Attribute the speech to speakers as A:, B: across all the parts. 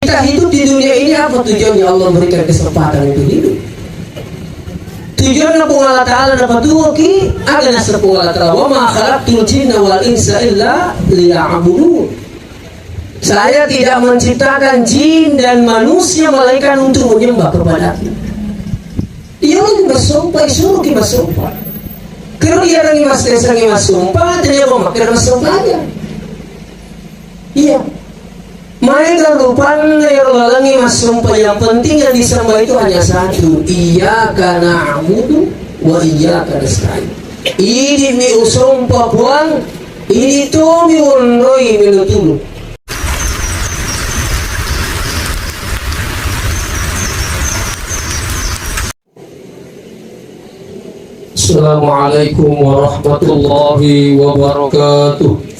A: Kita hidup di dunia ini apa tujuannya Allah berikan kesempatan untuk hidup? Tujuannya Allah Ta'ala dapat dua ki ada nasr Allah Ta'ala wa ma khalaqtul jinna wal insa illa liya'budun. Saya tidak menciptakan jin dan manusia malaikat untuk menyembah kepadaku. Dia lagi bersumpah, suruh kita bersumpah. Kalau dia lagi bersumpah, dia mau makan bersumpah aja. Iya. Mereka rupanya yang lalangi bersumpah, yang penting yang disembah itu hanya satu. Iyyaka na'budu wa iyyaka nasta'in. Ini mi usumpah buang, ini tuh mi undoi minutulu. Assalamualaikum warahmatullahi wabarakatuh.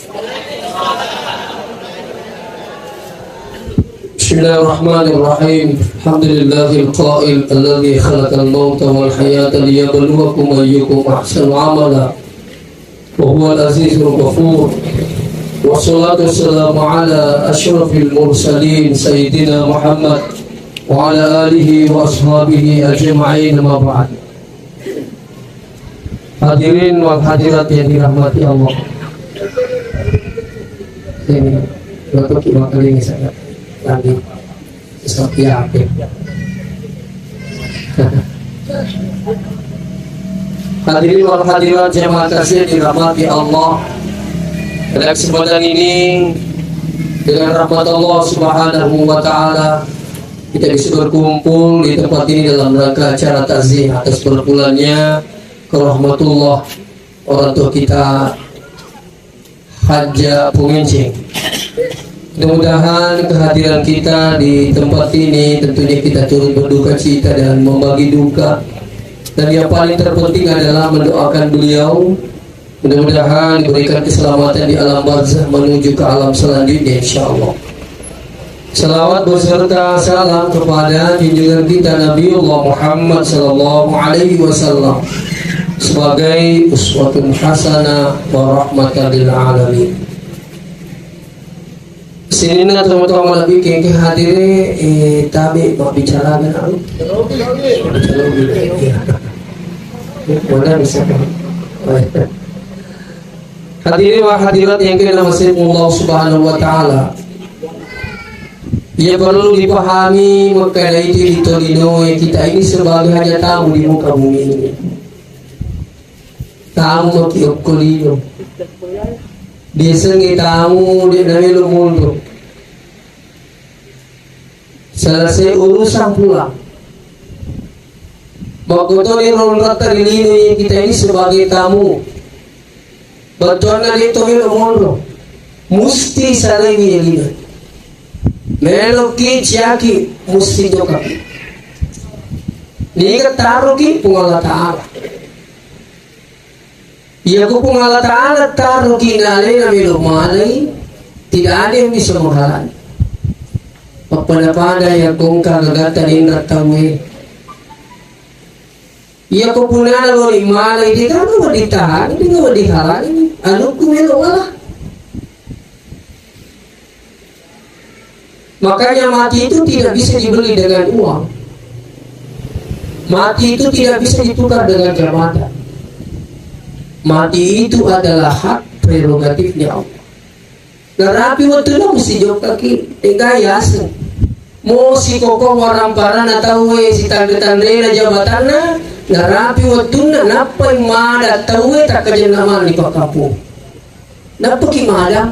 A: Bismillahirrahmanirrahim. Alhamdulillahil qail alladzi khalaqal mauta wal hayata liyabluwakum ayyukum ahsanu amala wa huwal azizul ghafur. Wassalatu wassalamu ala asyrafil mursalin sayyidina Muhammad wa ala alihi wa ashabihi ajma'in, ma ba'd. Hadirin wal hadirat yang dirahmati Allah. Ini untuk lima kali ini saya lagi seperti apa? Hadirin wal hadirat jemaah kasih dirahmati Allah. Pada kesempatan ini dengan rahmat Allah Subhanahu wa taala kita bisa berkumpul di tempat ini dalam rangka acara takziah atas berpulangnya rahmatullah orang tua kita Haja Pungincing. Mudah-mudahan kehadiran kita di tempat ini tentunya kita turut berduka cita dan membagi duka, dan yang paling terpenting adalah mendoakan beliau mudah-mudahan diberikan keselamatan di alam barzah menuju ke alam selanjutnya insyaallah. Salawat beserta salam kepada junjungan kita Nabiullah Muhammad sallallahu alaihi wasallam sebagai uswatun hasanah wa rahmatan lil alamin. Sini na teman-teman lebih ke hadiri tabi mau bicara dengan aku. Boleh bisa. Hadirin wa hadirat yang dirahmati Allah Subhanahu wa taala. Ya perlu dipahami mengenai diri Tolino kita ini sebagai hanya tamu di muka bumi ini. Tamu makiok kolino. Biasanya tamu di namelo mundo. Selesai urusan pulang. Bagotoni ronrata rilino yang kita ini sebagai tamu. Batuana di namelo mundo. Musti salengi elina. Melo ki ciaki musti joka. Nika taruh ki pungala ta'ala. Ya ko pong Allah Ta'ala taruh kinalay na milumalay, tidak ada yang bisa menghalangi. Pagpanapada ya kung kagagatan inatawi. Ya ko pong nalaw imalay, di ka naman ditahan, di ka dihalangi. Ano kumilo wala? Makanya mati itu tidak bisa dibeli dengan uang. Mati itu tidak bisa ditukar dengan jabatan. Mati itu adalah hak prerogatifnya Allah. Narapi waktu lo mesti jawab kaki, yasin. Mau si kokong waramparan atau si tanda-tanda jabatannya, narapi waktu na napa imada tahu tak kajian nama ni pakapu. Napa kimada?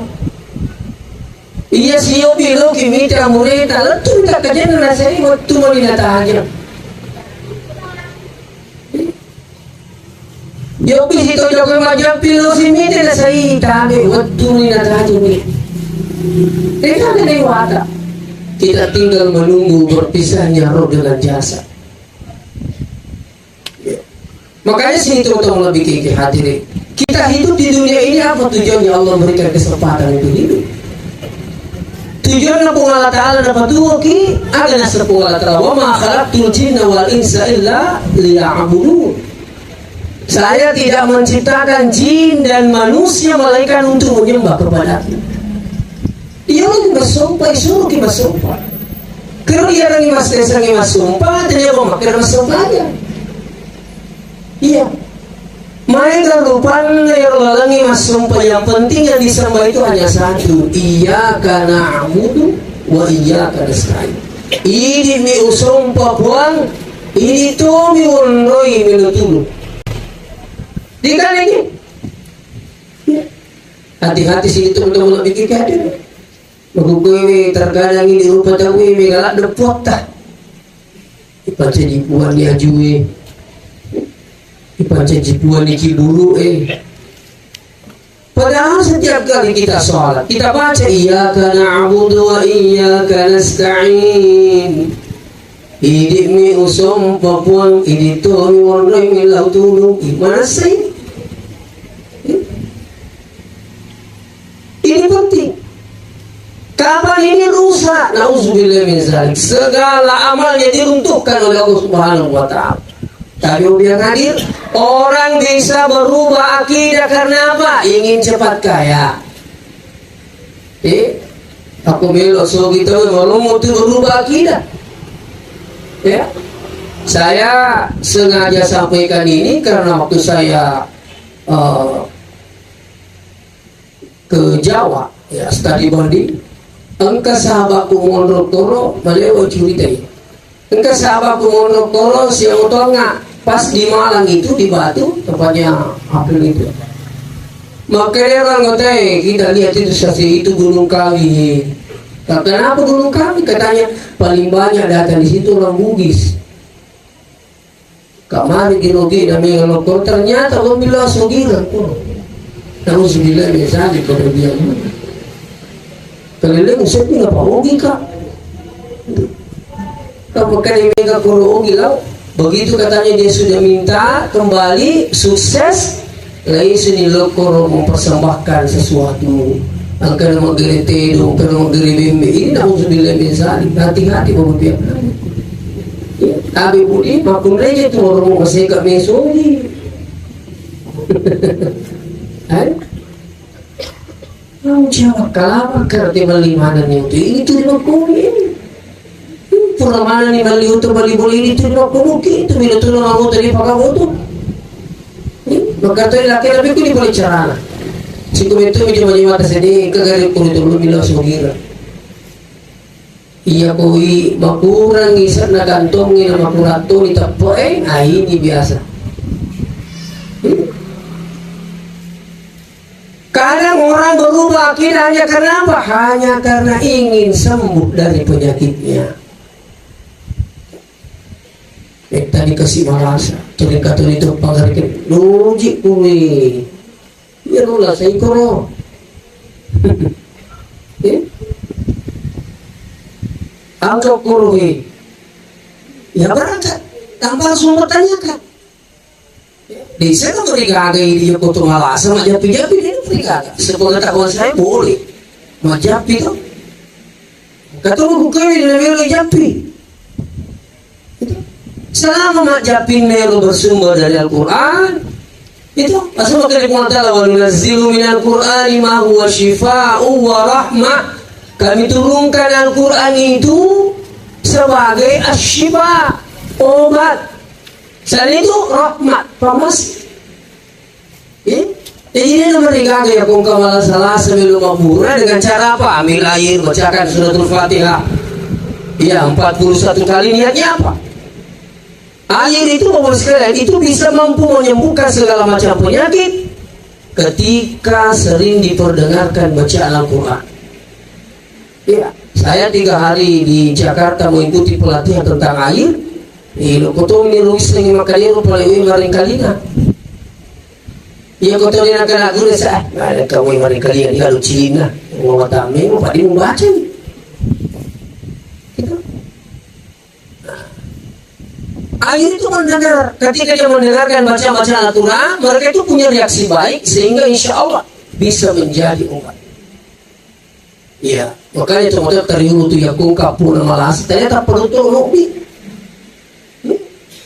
A: Iya siyo bilo kimita mureta, lalu tak kajian nasari waktu mau dinatahannya. Yopi si to jokoy majang pilo si mite na sa itabe waktu ni natahannya ni. Teka na wata. Kita tinggal menunggu berpisahnya roh dengan jasa. Makanya sini terutama lebih ke hadirin. Kita hidup di dunia ini apa tujuannya Allah berikan kesempatan untuk hidup? Tujuannya Allah Ta'ala dapat dua ki ada nasr Allah Ta'ala wa ma khalaqtul jinna wal insa illa liya'budun. Saya tidak menciptakan jin dan manusia malaikat untuk menyembah kepadaku. Dia lagi bersumpah, suruh kita bersumpah. Kalau dia lagi mas desa lagi mas sumpah, dia mau makan mas sumpah aja. Iya. Mereka rupanya yang lalangi mas sumpah, yang penting yang disembah itu hanya satu. Iyyaka na'budu wa iyyaka nasta'in. Ini mi usumpah puang, ini tuh mi unroi minutulu. Dikan ini. Hati-hati sih itu teman-teman bikin kader. Magugwe terkadang ini rupa tahu mi galak depot tah. Ipace jipuan dia juwe. Ipace jipuan di kibulu Padahal setiap kali kita sholat, kita baca iyyaka na'budu wa iyyaka nasta'in. Idi mi usum papuang, idi to mi wonoi mi lau tulung. Gimana sih? Ini penting. Kapan ini rusak? Nauzubillah min zalik. Segala amalnya diruntuhkan oleh Allah Subhanahu wa taala. Tapi yang hadir, orang bisa berubah akidah karena apa? Ingin cepat kaya. Aku belok so gitu, malu mau berubah akidah. Ya, saya sengaja sampaikan ini karena waktu saya ke Jawa, ya studi banding, engkau sahabatku mondok toro, beliau curigai. Engkau sahabatku mondok toro siang utangnya. Pas di Malang itu di Batu tempatnya April itu. Makanya orang katanya kita lihat itu saksi itu Gunung Kawi. Kenapa Gunung Kawi? Katanya paling banyak datang di situ orang Bugis. Kamari di Logi namanya lokal ternyata orang bilang Sogiran pun. Namun sembilan biasa di kemudian. Kalian usah nggak apa Ogi kak. Kamu kan yang nggak perlu Ogi lau. Begitu katanya dia sudah minta kembali sukses, lain sini lokor mempersembahkan sesuatu. Angkat nama gere tedo, angkat nama gere bembe. Ini namun sudah lebih saling hati-hati bapak pihak. Tapi budi makun reja tu orang mau kasih kat mesogi. Kamu jawab kalau kerja beli mana ni itu makun ini. Purnamana ni bali untuk bali boleh itu nak mungkin itu bila tu nak mau tadi pakai foto. Maka tu laki tapi ku ni boleh cara. Siku itu menjadi mata sedih kagari ku itu belum bila sugira. Iya koi makurang isar na gantong ni na makurato ni tapo ini biasa. Kadang orang berubah akidahnya karena apa? Hanya karena ingin sembuh dari penyakitnya. Tadi kasih malasa, turin katun itu pangarikin, logik kue, ya lulah saya koro, angkat koro ya berangkat, tanpa langsung bertanyakan. Di sana mereka ada ini yang kotor malasa, majapi-japi dia mereka. Sepengetahuan saya boleh, majapi tu, kata bukan ini namanya japi. Selama mak japin melu bersumber dari Al-Quran, itu asal dari Allah Ta'ala wa nunazzilu minal Qur'ani ma huwa shifaa'u wa rahmah. Kami turunkan Al-Quran itu sebagai asyifa, obat. Selain itu rahmat, pamasi. Ini mereka ya kong kamala salah sebelum mabura dengan cara apa? Ambil air, bacakan suratul Fatihah. Ya 41 kali niatnya apa? Air itu bapak sekalian itu bisa mampu menyembuhkan segala macam penyakit ketika sering diperdengarkan bacaan Al-Quran. Ya, saya 3 hari di Jakarta mengikuti pelatihan tentang air. Ini kotong ni Luis lagi makan air paling maring kalina. Iya kotong ni nak lagu ni sah. Ada kau maring kalina di kalau Cina. Mau tamu mau padi membaca ni. Air itu mendengar, ketika dia mendengarkan bacaan Al-Quran, mereka itu punya reaksi baik sehingga insya Allah bisa menjadi obat. Iya, makanya teman-teman teriuru tu ya kungkap pun malas, ternyata perlu tu lobi.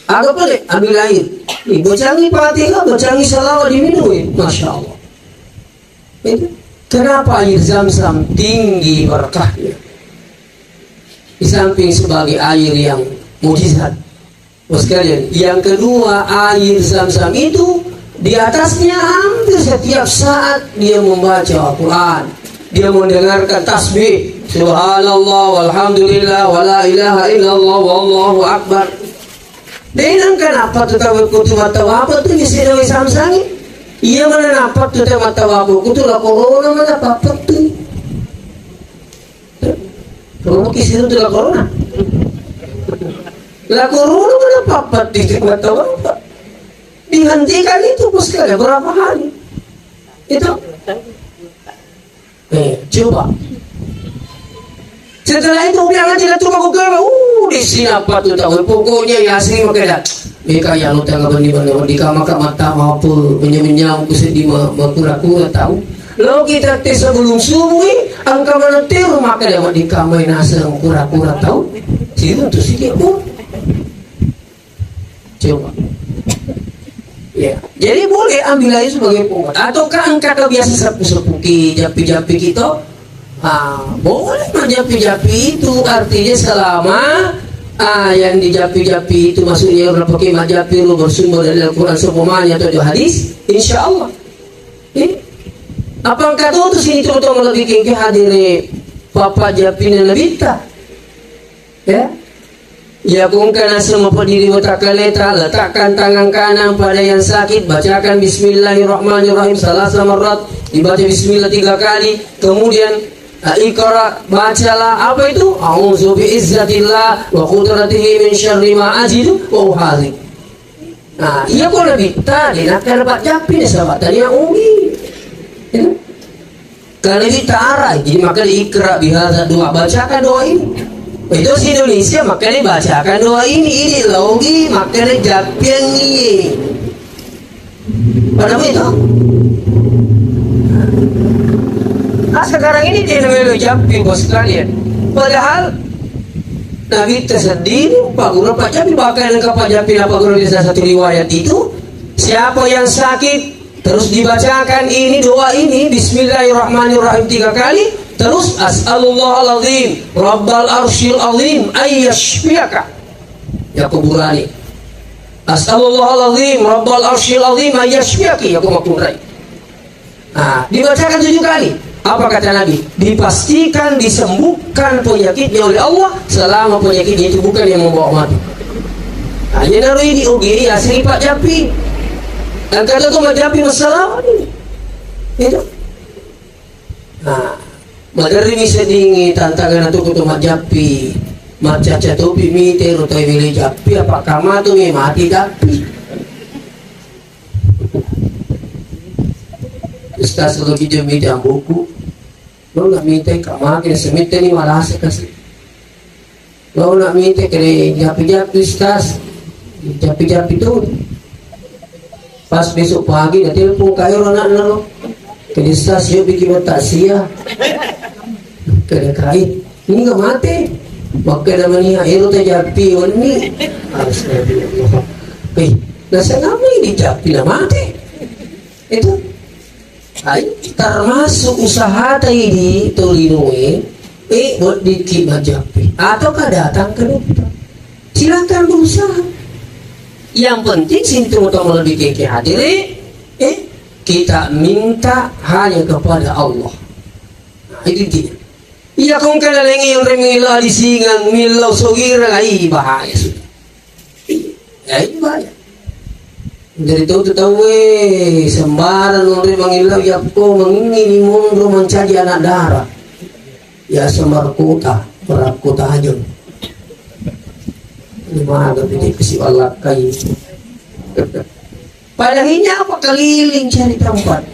A: Agak boleh ambil air, bocangi Fatihah, bocangi salawat diminum, masya Allah. Kenapa air Zam-Zam tinggi berkahnya? Di samping sebagai air yang mujizat. Sekalian, yang kedua, air Zam-Zam itu di atasnya hampir setiap saat dia membaca Al-Quran, dia mendengarkan tasbih, subhanallah walhamdulillah wala ilaha illallah wallahu akbar. Dan kenapa tu tahu kutu mata apa tu bisa dari Zam-Zam? Ia mana nampak tu mata apa kutu la corona mana apa tu? Kalau kisah itu la corona. La corona mana apa di mata apa? Dihentikan itu bos sekali berapa hari? Itu coba. Setelah itu bilang aja cuma aku ke di sini apa tuh tahu pokoknya ya asli makanya mereka yang lu tengah benih-benih di kamar mata apa menyam-menyam ku sedih makura-kura tahu. Lalu kita tes sebelum subuh angka mana teru maka dia di kamar nasa kura-kura tahu. Situ tuh sikit pun. Coba. Ya, jadi boleh ambil aja sebagai pengobat. Ataukah angka kebiasa sepuki japi-japi kita? Boleh japi-japi itu artinya selama yang di japi-japi itu maksudnya orang pakai majapi lu bersumber dari Al-Quran semuanya atau di hadis, insya Allah. Apa angka itu sini contoh lebih kengke hadiri papa japi nabita, ya. Ya kungkana semua pendiri mutakaleta, letakkan tangan kanan pada yang sakit, bacakan Bismillahirrahmanirrahim salasa marrat, dibaca Bismillah 3 kali, kemudian Iqra, bacalah apa itu? A'udzu bi'izzatillah wa qudratihi min syarri ma ajidu wa uhadhi. Nah, iya kok lebih tadi nak dapat japi nih sahabat tadi yang umi. Kalau ditara, jadi maka diikra bihadza doa, bacakan doa ini. Itu si Indonesia makanya bacakan doa ini logi makanya japian ini. Pada itu. Sekarang ini dia namanya japi bos kalian. Padahal Nabi tersedih Pak Guru Pak Japi bahkan lengkap Pak Japi Pak Guru di salah satu riwayat itu siapa yang sakit terus dibacakan ini doa ini Bismillahirrahmanirrahim 3 kali. Terus as'alullahal azim rabbal arsyil azim ayyashfiyaka ya kuburani as'alullahal azim rabbal arsyil azim ayyashfiyaki ya kumakurai. Nah, dibacakan 7 kali. Apa kata Nabi? Dipastikan disembuhkan penyakitnya oleh Allah selama penyakitnya itu bukan yang membawa mati. Hanya naruh ini OG asli Pak Japi. Dan kata itu Pak Japi masalah ini. Itu. Nah, madari bisa dingi tantangan atau kutu majapi macaca topi mite rotai beli japi apa kama tu mati japi. Ustaz kalau kita minta buku lo nak minta kama kena semite ni malah kasih lo nak minta kena japi-japi Ustaz japi-japi tu pas besok pagi dah telepon kayu anak lo kena Ustaz yo bikin taksiah kena kait ini nggak mati maka namanya air teh japi ini astagfirullah nasa nama ini japi lah mati itu termasuk usaha tadi tolinoe buat dikibat japi ataukah datang ke dokter silakan berusaha yang penting sini terutama lebih keke hadiri kita minta hanya kepada Allah. Nah, itu dia. Iya kung kalalengi yung remila di singang milaw sugira ay bahaya sudah. Ay bahaya. Dari itu tahu sembaran yung remangilaw yapko mangingini mundo mencari anak darah. Ya sembar kota, berat kota hanyun. Ini mah agak beda kesiwala kayu. Padahinya apa keliling cari tempat.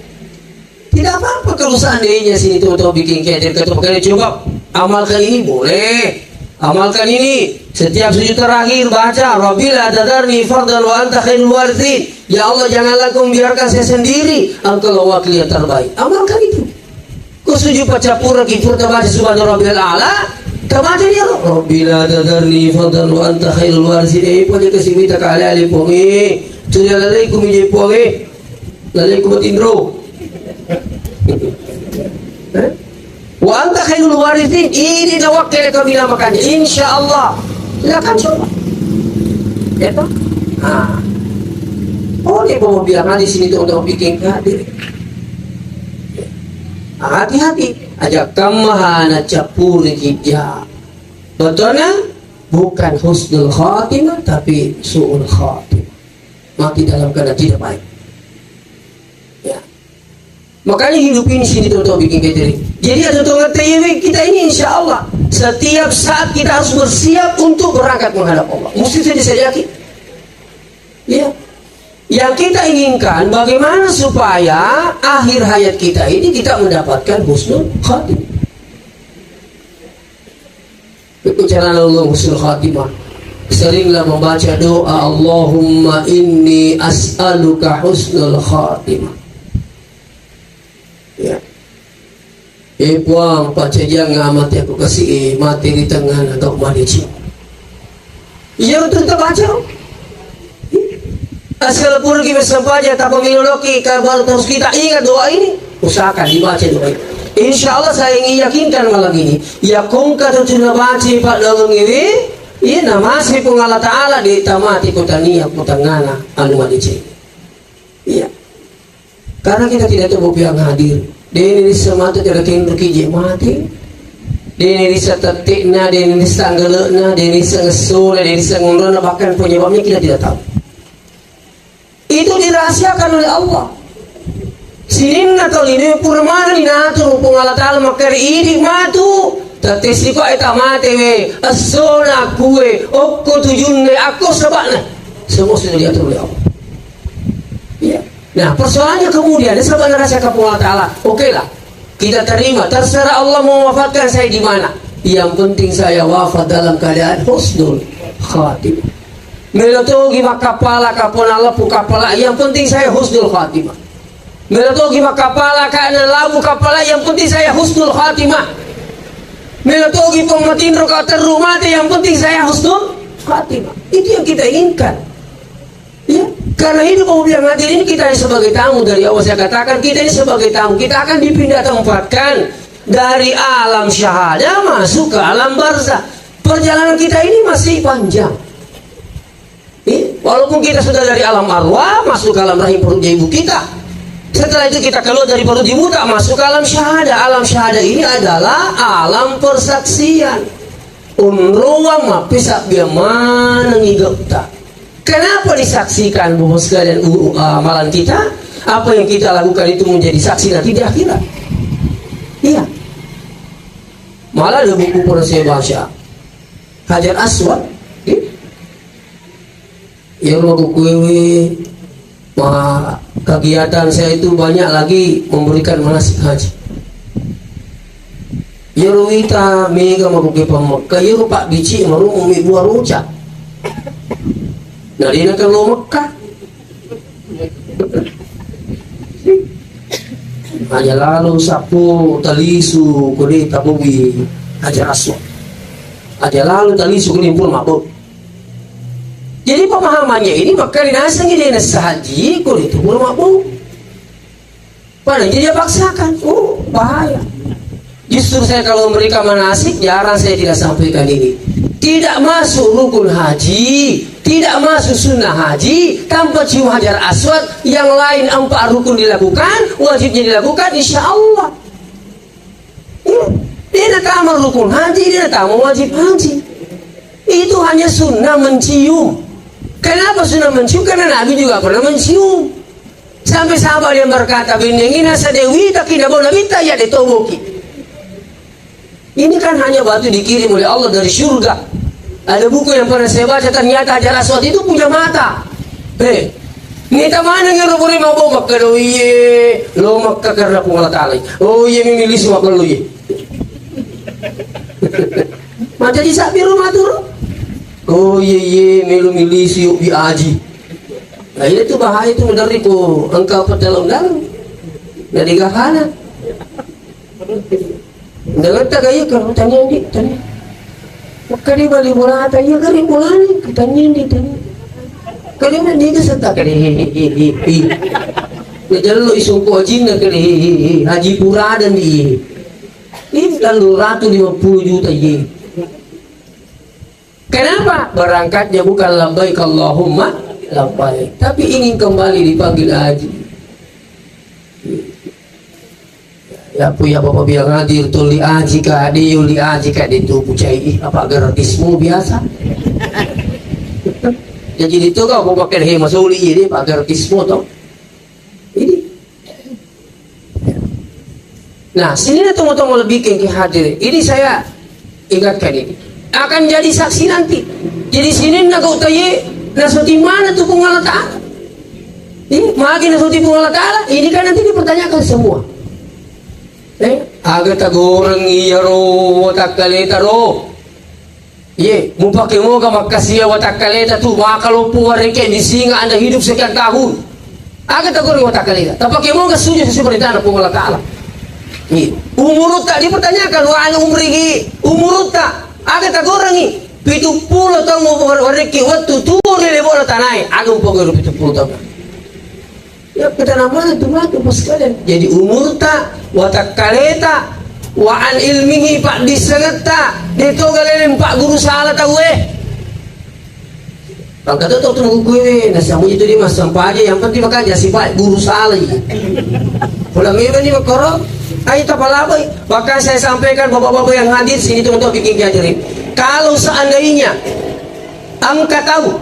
A: Tidak apa-apa kalau seandainya sini tuh bikin kader ketemu kalian coba amalkan ini boleh. Amalkan ini setiap sujud terakhir baca Rabbil tadarni fardan wa anta khairul warithin. Ya Allah janganlah kau biarkan saya sendiri engkau wakil yang terbaik. Amalkan itu. Kau sujud baca pura kifur baca subhana rabbil a'la. Terbaca dia Rabbil tadarni fardan wa anta khairul warithin. Pokoknya kasih minta kali-kali pongi. Sudah lalai ku mijai puage lalai ku batindro Wa anta khairul warithin. Ini dah waktu kau bilang makan. Insyaallah. Silakan coba. Ya toh? Oh, dia mau bilang di sini tuh untuk bikin hadir. Hati-hati. Ajak kamahana capuri hijab. Betulnya bukan husnul khatimah tapi su'ul khatimah. Mati dalam keadaan tidak baik. Ya. Makanya hidup ini sini tuh untuk bikin catering. Jadi ada tuh ngerti kita ini insya Allah setiap saat kita harus bersiap untuk berangkat menghadap Allah. Mesti saya yakin. Ya. Yang kita inginkan bagaimana supaya akhir hayat kita ini kita mendapatkan husnul khatimah. Bicara lalu husnul khatimah. Seringlah membaca doa Allahumma inni as'aluka husnul khatimah. Ya. Puang baca jangan mati aku kasih mati di tengah atau mati cium. Ya betul kita baca. Asal pun kita sampainya tak pemiluloki kabar terus kita ingat doa ini, usahakan dibaca doa ini. Insya Allah saya ingin yakinkan malam ini. Ya kongka tu sudah baca pak dalam ini, ia nama si Allah Taala di tamati kota niat kota ngana anu madici. Iya. Karena kita tidak tahu yang hadir. Dia ini semata tidak kendur kiji mati. Dia ini bisa tetikna, dia ini bisa anggelena, dia ini bisa ngesul, dia ini bisa ngurana bahkan penyebabnya kita tidak tahu. Itu dirahasiakan oleh Allah. Sininna kau ini purmana ni natur Allah Taala makari ini matu. Tatesi ko eta mate we asona kue okko tujunne aku sabana. Semua sudah diatur oleh Allah. Ya. Nah persoalannya kemudian sebab rahasiakan Allah Taala. Oke lah kita terima. Terserah Allah mau wafatkan saya di mana. Yang penting saya wafat dalam keadaan husnul khatimah. Melotogi makapala kapona lapu kapala yang penting saya husnul khatimah. Melotogi makapala kana lapu kapala yang penting saya husnul khatimah. Melotogi pematin roka terumate yang penting saya husnul khatimah. Itu yang kita inginkan. Ya, karena hidup yang hadir ini kita sebagai tamu dari awal saya katakan kita ini sebagai tamu kita akan dipindah tempatkan dari alam syahadah masuk ke alam barzah. Perjalanan kita ini masih panjang. Walaupun kita sudah dari alam arwah masuk ke alam rahim perut ibu kita, setelah itu kita keluar dari perut ibu tak masuk ke alam syahadah. Alam syahadah ini adalah alam persaksian. Unruang mapisak biamana ngigapta. Kenapa disaksikan bahwa sekalian amalan kita? Apa yang kita lakukan itu menjadi saksi nanti di akhirat. Iya. Malah ada buku pernah saya baca Hajar Aswad. Ya aku kuewe kegiatan saya itu banyak lagi memberikan manasik haji. Ya ruwita mega mabuke pamekah ya Pak bici maru umi dua ruca. Nah dia kan lo Mekah. Hanya lalu sapu talisu kuri tabuwi Hajar Aswad. Aja lalu talisu kuri pun mabuk. Jadi pemahamannya ini maka dinasanya dia haji kalau itu belum mampu. Padahal dia paksakan. Oh bahaya. Justru saya kalau memberikan manasik jarang saya tidak sampaikan ini. Tidak masuk rukun haji, tidak masuk sunnah haji tanpa cium Hajar Aswad. Yang lain 4 rukun dilakukan, wajibnya dilakukan insya Allah. Dia tak mau rukun haji, dia tak mau wajib haji. Itu hanya sunnah mencium. Kenapa sunnah mencium? Karena Nabi juga pernah mencium. Sampai sahabat yang berkata, "Binengina sadewi tak tidak boleh minta ya ditoboki." Ini kan hanya batu dikirim oleh Allah dari surga. Ada buku yang pernah saya baca ternyata Hajar Aswad itu punya mata. Nita mana yang rupanya mau bawa Mekah? Oh iya, lo Mekah karena Allah Ta'ala. Oh iya, memilih semua kalau iya. Mata disapi rumah turun. Oh iya melu milisi yuk bi aji. Nah ini tuh bahaya tuh dari ko engkau dalam dari gakana. Dengar tak gaya kalau tanya ni tanya. Maka dia balik bola tanya kali bola ni tanya ni tanya. Kali mana dia serta kali hehehe. Dia jalan lo isung ko haji nak kali haji pura dan di. Ini lalu 150 juta yen. Kenapa? Berangkatnya bukan labbaik Allahumma labbaik, tapi ingin kembali dipanggil haji. Ya punya bapak bilang hadir tuh li haji ka dia li haji ka itu pucai apa gratismu biasa. Jadi itu kau mau pakai hemat suli ini pak gratismu toh. Ini. Nah sini teman-teman lebih ke hadir. Ini saya ingatkan ini akan jadi saksi nanti. Jadi sini nak kau tanya nasuti mana tuh pengalat Ta'ala. Ini makin nasuti pengalat Ta'ala. Ini kan nanti dipertanyakan semua. Agak tagorang iya ro watakaleta ro. Ye, mau pakai mau ke makasih watakaleta tuh bakal puari kayak di singa Anda hidup sekian tahun. Agak tagorang watakaleta. Tapi pakai mau ke sujud sesuai perintah pengalat Ta'ala. Umur tak dipertanyakan wa an umri umur tak agak tagorang ni 70 tahun mau wariki waktu turun di bola tanai agak pokok 70 tahun. Ya kita nama itu mah tuh sekalian. Jadi umur tak watakaleta wa an ilmihi pak disengeta ditogalin pak guru salah tahu Bang kata tuh tunggu gue nasi amu itu dia mas sampah aja yang penting makan jasi pak guru salah. Pulang ini nih makoro ayo tapalabai. Bahkan saya sampaikan bapak-bapak yang hadir sini teman-teman bikin diajarin. Kalau seandainya angka tahu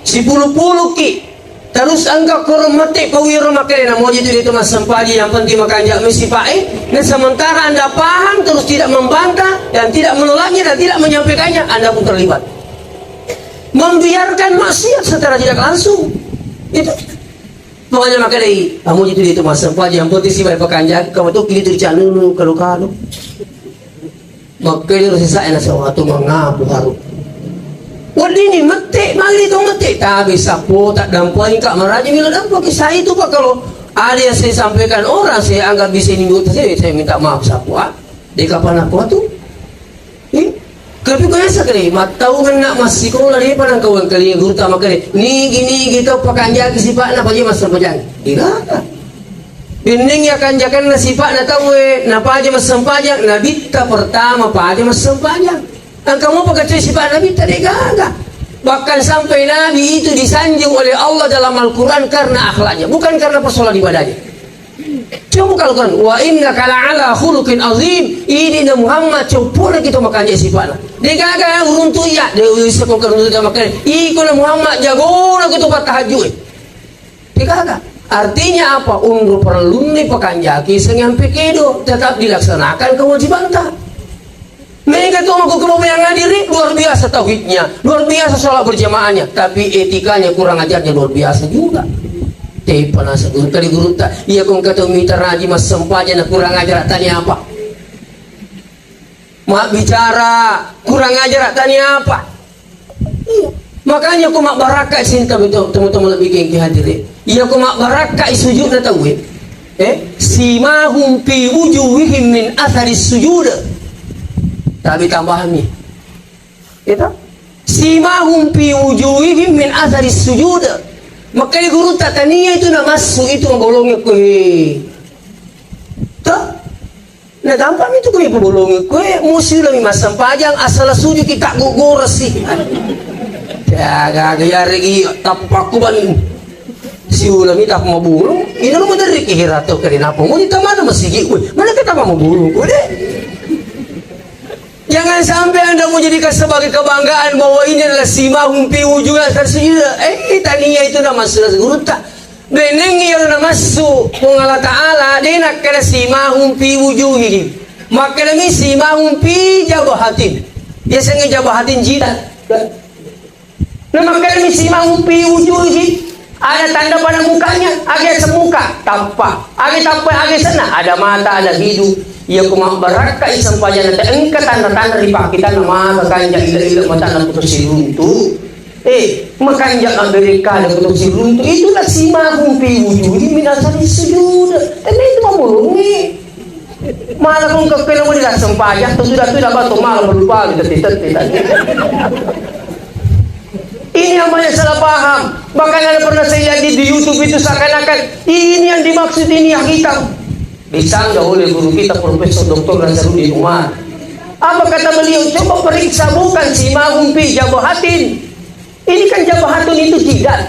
A: si puluh ki terus angka kurang mati kawiro makan mau jadi itu mas sampah yang penting makan jak mesti pakai. Dan sementara Anda paham terus tidak membantah dan tidak menolaknya dan tidak menyampaikannya, Anda pun terlibat membiarkan maksiat secara tidak langsung. Itu makanya maka dari kamu itu mas sampah yang penting sih baik pakai jak kamu tuh kiri tuh jangan kalau maka itu sisa enak sesuatu mengapu haru. Wadi ni mati, mari itu mati. Tak bisa po, tak dampai kak maraji mila dampai. Saya itu pak kalau ada yang saya sampaikan orang saya anggap bisa ini saya minta maaf sapua. Di kapan aku tu? Tapi kau yang sekali, matau kan nak masih kau lari pada kau yang kali guru tamak kali. Ni gini gitu pakai jaki sifat nak aja mas sempajang. Tidak. Binding ya kan jakan nasifat nak tahu napa aja mas sempajang. Nabita pertama pa aja mas sempajang. Dan kamu pakai sifat Nabi tadi gagah. Bahkan sampai Nabi itu disanjung oleh Allah dalam Al-Quran karena akhlaknya, bukan karena persoalan ibadahnya. Coba kalau wa inna kala ala khuluqin azim. Ini Muhammad coba kita makan sifat. Dia gagah uruntu ya, dia bisa kau uruntu makan. Ikut Muhammad jago nak kita tahajud. Dia gagah. Artinya apa? Undur perlu ni pakai jaki sengampi kedo tetap dilaksanakan kewajiban tak. Mereka tuh aku kelompok yang ngadiri luar biasa tauhidnya, luar biasa sholat berjamaahnya, tapi etikanya kurang ajarnya luar biasa juga. Tapi panas guru kali guru tak, iya kau kata mitra raji mas sempatnya nak kurang ajar tanya apa? Mak bicara kurang ajar tanya apa? Iya. Makanya aku mak barakah sini teman-teman lebih gengki hadiri. Iya aku mak barakah sujud na tahu simahum fi wujuhihim min atharis sujud. Tapi tambahan nih itu simahum fi wujuhihim min athari sujud. Maka di guru tatania itu nak masuk itu menggolongnya kue tak nah gampang itu kue menggolongnya kue musuh lagi mas sampajang asal sujud kita gugur sih ya gaya regi tapaku balik si ulami tak mau burung ini lu mau dari kira atau kerana apa mau kita mana masih kue mana kita mau burung kue deh. Jangan sampai Anda mau jadikan sebagai kebanggaan bahwa ini adalah simahum fi wujuhihim tersujud. Tadinya itu nama sudah guru tak. Beneng yang nama su pengalat Ta'ala dia nak kena simahum fi wujuhihim. Maka demi simahum fi jabahatin. Dia sengaja jabahatin jidat. Nah maka demi simahum fi wujuhihim. Ada tanda pada mukanya, agak semuka, tampak, agak tampak, agak sana, ada mata, ada hidung. Ia kumak beraka isang pajan na engka tanda-tanda di pakitan nama makanja ila-ila mata ng putus si runtu. Makanja ang berika ng putus si runtu. Itulah simahum fi wujuhihim min athari sujud. Itu mamulungi. Malah kung kakailan mo nila sampajan, sudah ba ito malah berlupa kita. Ini yang banyak salah paham. Bahkan ada pernah saya lihat di YouTube itu seakan-akan ini yang dimaksud ini yang hitam.
B: disanggah oleh guru kita Profesor Dr. Nazarudin Umar. Apa kata beliau? Coba periksa, bukan simahum fi jabahatin. Ini kan jabahatun itu jidat.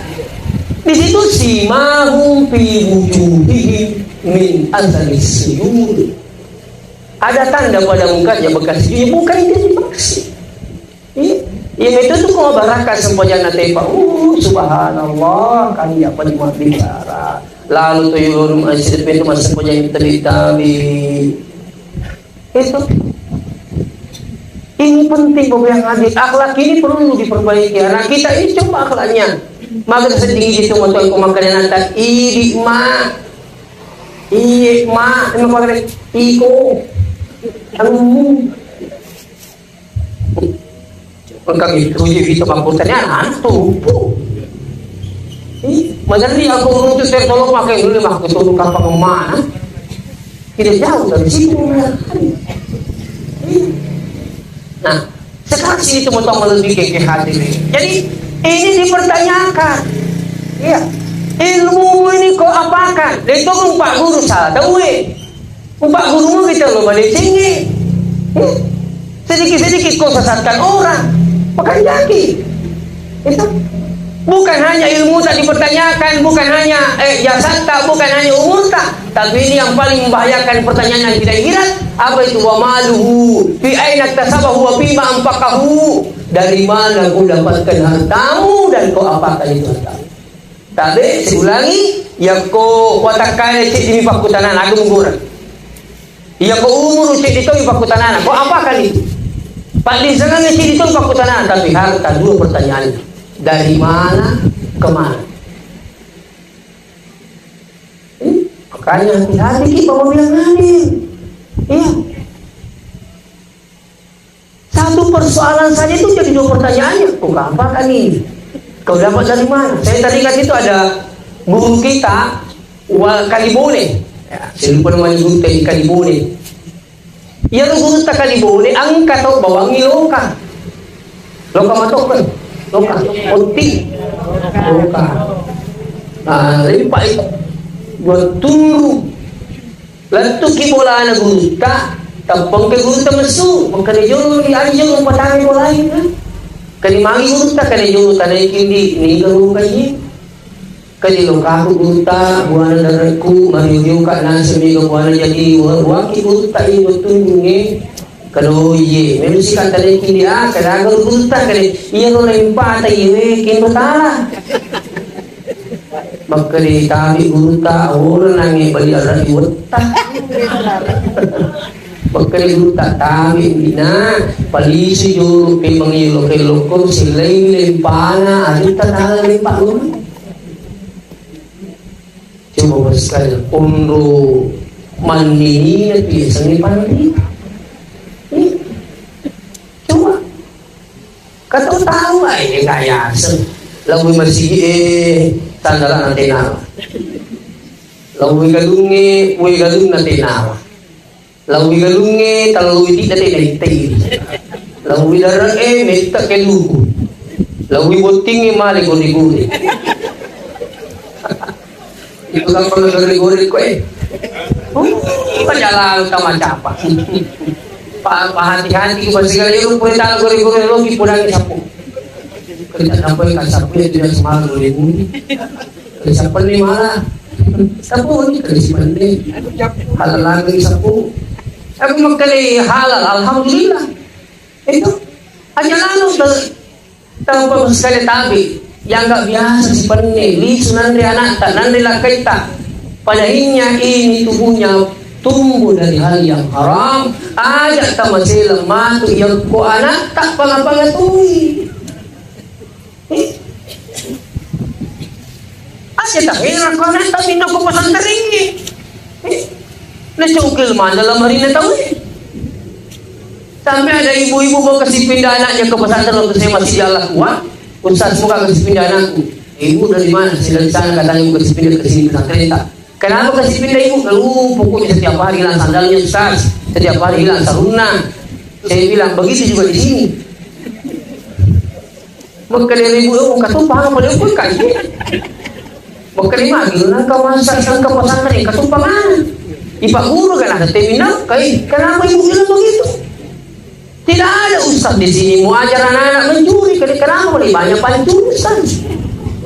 B: Di situ simahum fi wujuhihim min azalis sujud. Ada tanda pada mukanya bekas sujud, bukan itu dimaksud. Yang itu tuh kalau baraka sempojana tepa. Subhanallah, kali apa bicara. Lalu tuh yung asyid itu masih sempojana tabi-tabi. Itu. Ini penting Bapak yang hadir. Akhlak ini perlu diperbaiki. Karena kita ini coba akhlaknya. Maka setinggi itu motor kumakanan nata iri ma. Iya ma, ini pakai iko. Pagka itu pangkutannya anak tupo. Madali ako nung sir tolong pakai dulu makutulong ka pa kumana. Tidak jauh dari situ. Nah, sekarang sini teman-teman lebih ke hati. Jadi ini dipertanyakan. Iya. Ilmu ini kok apakan? Itu Pak Guru sadawe. Pak Guru kita lo balik tinggi. Sedikit-sedikit kau sesatkan orang. Makan jaki. Itu bukan hanya ilmu tak dipertanyakan, bukan hanya jasad tak, bukan hanya umur tak, tapi ini yang paling membahayakan pertanyaan yang tidak irat. Apa itu? Wa maluhu fi aina tasabahu wa bima anfaqahu. Dari mana kau dapatkan hartamu dan kau apakan itu hartamu? Tapi seulangi, ya kau katakan cik ini pakutanan aku mengurang. Ya kau umur cik itu pakutanan, kau apakan itu? Pak di sana cik itu pakutanan, tapi harta dua pertanyaan. Dari mana ke mana? Makanya hati-hati kita mau bilang hadir. Iya. Satu persoalan saja itu jadi dua pertanyaannya. Kok apa kan ini? Kau dapat dari mana? Saya tadi kan itu ada guru kita Kalibone. Ya, saya lupa namanya guru tadi Kalibone. Ya guru tak Kalibone angkat atau bawangi loka. Loka matokan. Loka onti. Loka. Nah, limpa itu. Buat tunggu. Lantuk bola na guru tak. Tapang ke guru tak masuk. Mengkanijo di anjing umpatangin bola lain kan. Kanimangi guru tak kanijo tanay kindi ni guru kayi. Kanilo kaku guru tak buana daraku mariyo ka na semigo buana jadi waki guru tak ini tunggu kalau ye meron si kantanay kindi kada guru tak kani iya no limpa tayo kendo tala. Magkali kami guru tak orang nangi baliaran iwat. Magkali guru tak kami ina palisi juru kay mangilo kay lokor silay limpana adita tala limpa guru. Coba sekali unro mandini na biasa ni pandi. Coba kata tahu ay kaya lagu masih tandalan natin nawa. Lawi galung natin nawa. Lawi galungi talawi di natin naitay. Lawi darang meta kelugu. Lawi boting mali guri-guri. Itu kan kalau guri-guri ko pajalan ka macapa. Hati-hati ko sigala yung pwede guri-guri lo ipurang isapu. Kita sampai kan sapu tidak semua guri-guri. Sapu ni mana? Sapu ni kerisipan ni. Halal lagi sapu. Aku magkali halal, alhamdulillah. Itu hanya lalu tanpa sekali tabi yang enggak biasa si penni, lisu nanti anak tak nanti lakai tak. Padahinya ini tubuhnya tumbuh dari hal yang haram. Ajak tak masih lemah tu yang ku anak tak pangapangatui. Asyik tak heran kau nak tak minum ke pasang teringi. Nasukil mana dalam hari ni tahu. Sampai ada ibu-ibu mau kasih pindah anaknya ke pesantren waktu saya masih jalan kuat. Ustaz semoga kasih pindah anakku. Ibu dari mana? Saya dari sana katanya ibu kasih pindah ke sini pesantren tak. Kenapa kasih pindah ibu? Lalu pokoknya setiap hari hilang sandalnya Ustaz. Setiap hari hilang sarungnya. Saya bilang begitu juga di sini. Magkali ibu mau katumpang apa dia pun kaji. Magkali magi na ka masak sang kapasantren katumpangan. Pak Guru kan ada terminal, kenapa ibu bilang begitu? Tidak ada ustaz di sini mau ajar anak-anak mencuri, kenapa lebih banyak pancuri ustaz?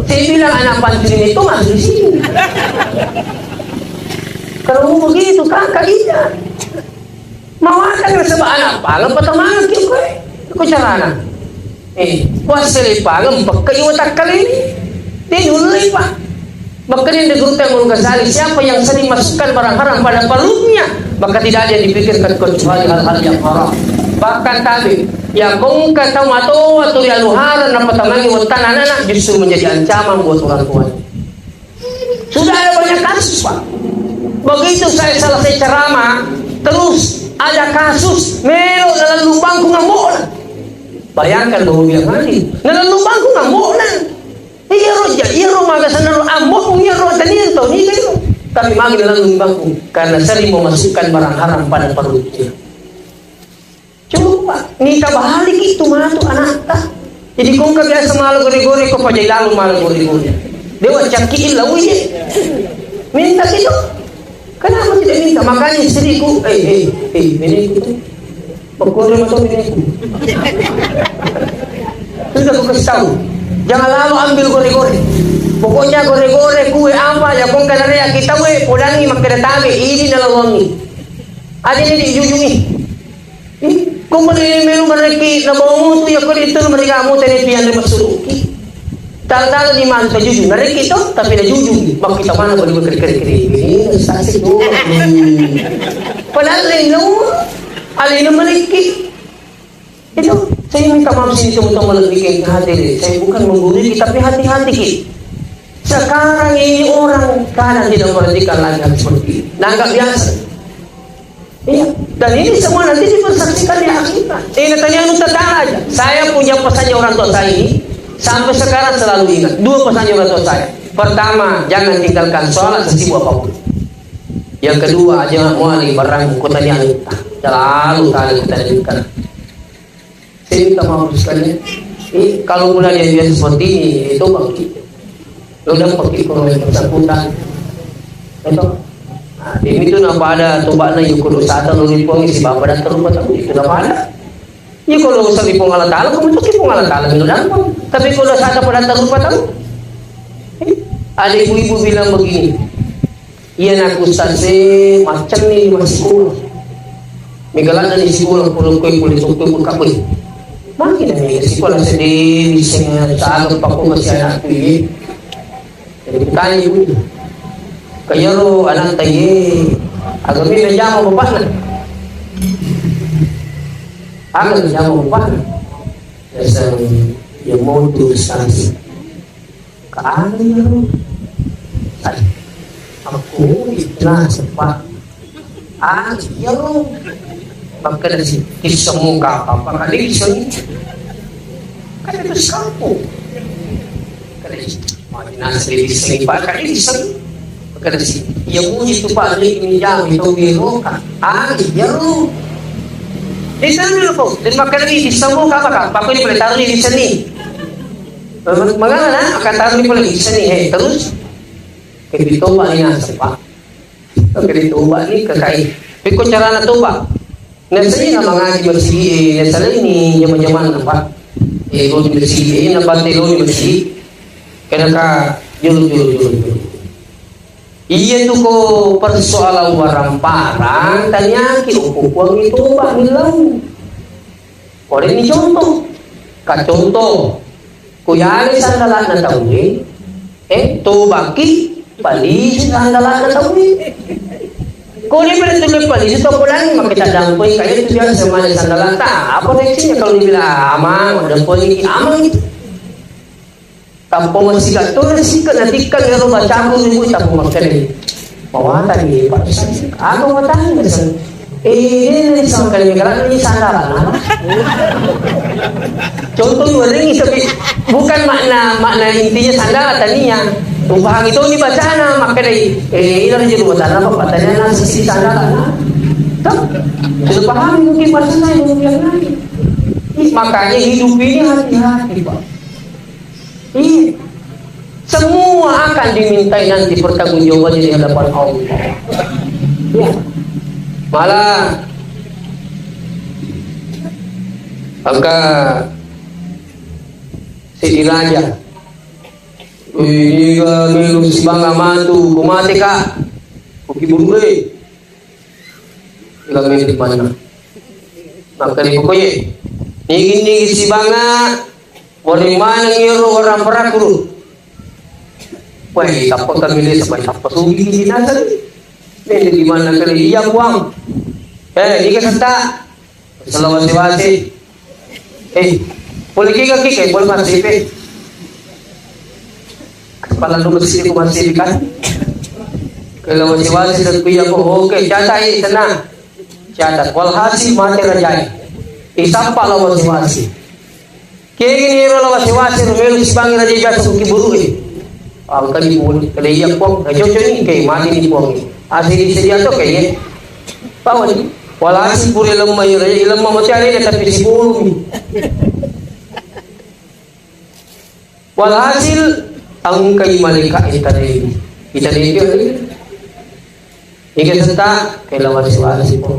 B: Saya bilang anak pancuri itu masuk di sini. Kalau mau begitu kakak iya. Mau akan sebab anak palang pertama kau carana. Puasa palang pakai otak kali ini. Dia dulu Pak. Maka yang digurutkan Imam Ghazali, siapa yang sering masukkan barang haram pada perutnya, maka tidak ada yang dipikirkan kecuali hal-hal yang haram. Bahkan tadi, ya kong kata mato atau ya luharan apa tamangi wantan anak justru menjadi ancaman buat orang tua. Sudah ada banyak kasus Pak. Begitu saya selesai ceramah, terus ada kasus melo dalam lubangku ngamuk. Bayangkan bahwa dia mati dalam lubangku ngamuk. Iya maga sana amok punya roh tanian tau ni kayo. Tapi magi dalam lubangku karena sering memasukkan barang haram pada perutnya. Coba ni kabahalik itu matu anak ta. Jadi kung kabiasa malu gore-gore ko pa lalu malu gore-gore. Dewa cakiin lawi. Minta gitu. Kenapa tidak minta? Makanya istriku, biniku tu. Pagkore mo to biniku. Terus aku kasih tahu. Jangan lalu ambil gore-gore. Pokoknya gore-gore kue apa ya kung kanarea kita pulangi magkadatabi ini nalawangi. Ada ini diujungi. Kung manimelo mereka na bangun tu ya ko dito mereka mo tani pian de masuruki. Tal-tal di man sa jujung mereka itu tapi na jujung makita mana boleh berkeri-keri. Ini saksi tu. Padahal lain alin mereka. Itu saya minta maaf sini teman-teman lebih hati. Saya bukan menggurui tapi hati-hati Ki. Sekarang ini orang kadang tidak memperhatikan lagi seperti ini. Nanggap biasa. Iya. Dan ini semua nanti dipersaksikan di akhirat. Tanya aja. Saya punya pesannya orang tua saya ini sampai sekarang selalu ingat. Dua pesannya orang tua saya. Pertama, jangan tinggalkan sholat sesibuk apapun. Yang kedua, jangan muali barang kotanya kita. Selalu kali kita lanjutkan. Saya minta maaf sekali. Kalau mulai dia biasa seperti ini, itu bagi. Lo udah pergi ke rumah bersangkutan. Itu. Nah, ini tuh napa ada tobat na yukur usata lo lipong si bapak dan terumah itu napa ada. Ya kalau usah lipong ala taala, kamu tuh lipong ala taala itu dampang. Tapi kalau usah pada terumah tahu. Ada ibu-ibu bilang begini. Iya nak ustaz macam ni masih sekolah. Migalan di sekolah pulau kuih kapui. Makin ni sekolah sedih, bisanya sagap paku masih anak tu. Jadi tanya ibu. Kaya lo anak tayo agami menjama bapak na agami menjama bapak na dasar yung modo stans kaano lo ay ako itla sa pa yo pagkadasi isang mukha papakalisyon kaya ito sa kampo kadasi nasa lilisang ipakalisyon kasi yang uji tu Pak Lik minjam itu biro kan jauh di sana po dan makan di semua apa Pak ini boleh taruh di sini magana akan taruh di sini terus begitu Pak ini Pak begitu Pak ini kekai pikir cara na Pak nasi na mga bersih nasa ini zaman Pak lo bersih na pantai lo bersih kena ka julu iya tu ko persoalan barang parang tanya ki ukukuang itu Pak bilang. Oleh ini contoh. Contoh. Kuyari sandalan na tawi. Tu baki palis sandalan na tawi. Kuni betul palis itu pulang makita dampoy kayak itu dia sama sandalan ta. Apa reaksinya kalau dibilang amang dampoy ini amang itu. Kampung masih kat tu nasi kat nanti kan kalau baca aku ibu tak makan ni. Mawatan ni Pak. Aku mawatan ni sen. Ini sama kali negara ni sandaran. Contoh orang ini tapi bukan makna intinya sandaran tadinya. Tumpang itu ni baca na makan ni. Ini orang jadi buatan apa patanya nasi sandaran. Tak. Sudah paham mungkin bahasa saya mungkin lagi. Makanya hidup ini hati-hati Pak. Semua akan dimintai nanti pertanggungjawaban di hadapan Allah. Ya. Malah angka si Raja ini kami si bangga mantu kumate ka kukiburure kami di mana maka di pokoknya ini si bangga wari mana ngiro orang perakuru wah tapos kami ni sampai tapos ugi di nasa ini di mana kali iya buang ini kesanta selawasi-wasi boleh kika boleh masih kepala dulu sini masih kan kalau wasi-wasi dan kuya ko oke catat tenang catat walhasil mati rajai isapa la wasi-wasi kaya gini la wasi-wasi rumelu si bangi rajai jasa kiburu angka di boleh kalau iya pong cocok ni kaya mati ni pong asli sedia to kaya bawa ni walhasil puri lemah rajai lemah mati ada tapi si bulu walhasil ang kay malika itali ika senta kay lawasi-wasi po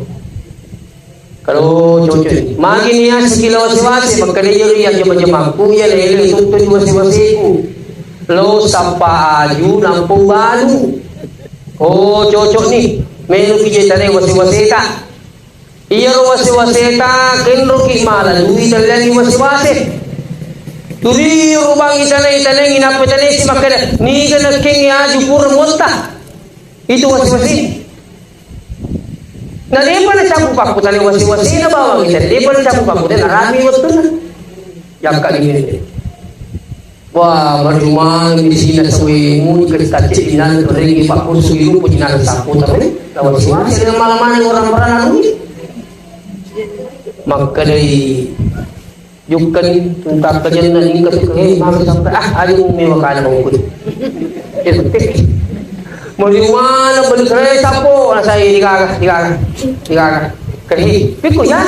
B: kalau cocok makin niya sa kilawasi-wasi magkaliyo riyan jama-jama kuya na ilo tutoy wasi-wasi ko lo sampa ayu ng pumbalu cocok ni menu kija tali wasi-wasi ta iya ro wasi-wasi ta kenro ki malaluwi talaga ni wasi-wasi turi rubang itana nginapo itana si makana ni kana king ya jupur monta itu wasi-wasi na lepa na sapu paku tani wasi-wasi na bawang itana lepa na sapu paku tani rami waktu na yakka gini wah marumang di sini sawi mu kecil inan ringi paku sugiru pujinan sapu tapi na wasi-wasi dengan malaman orang peranan maka dari yukan tentang kejadian ini ketika maka sampai hari ini makan mengikut mau di mana beli kereta po saya dikagak kerhi piku ya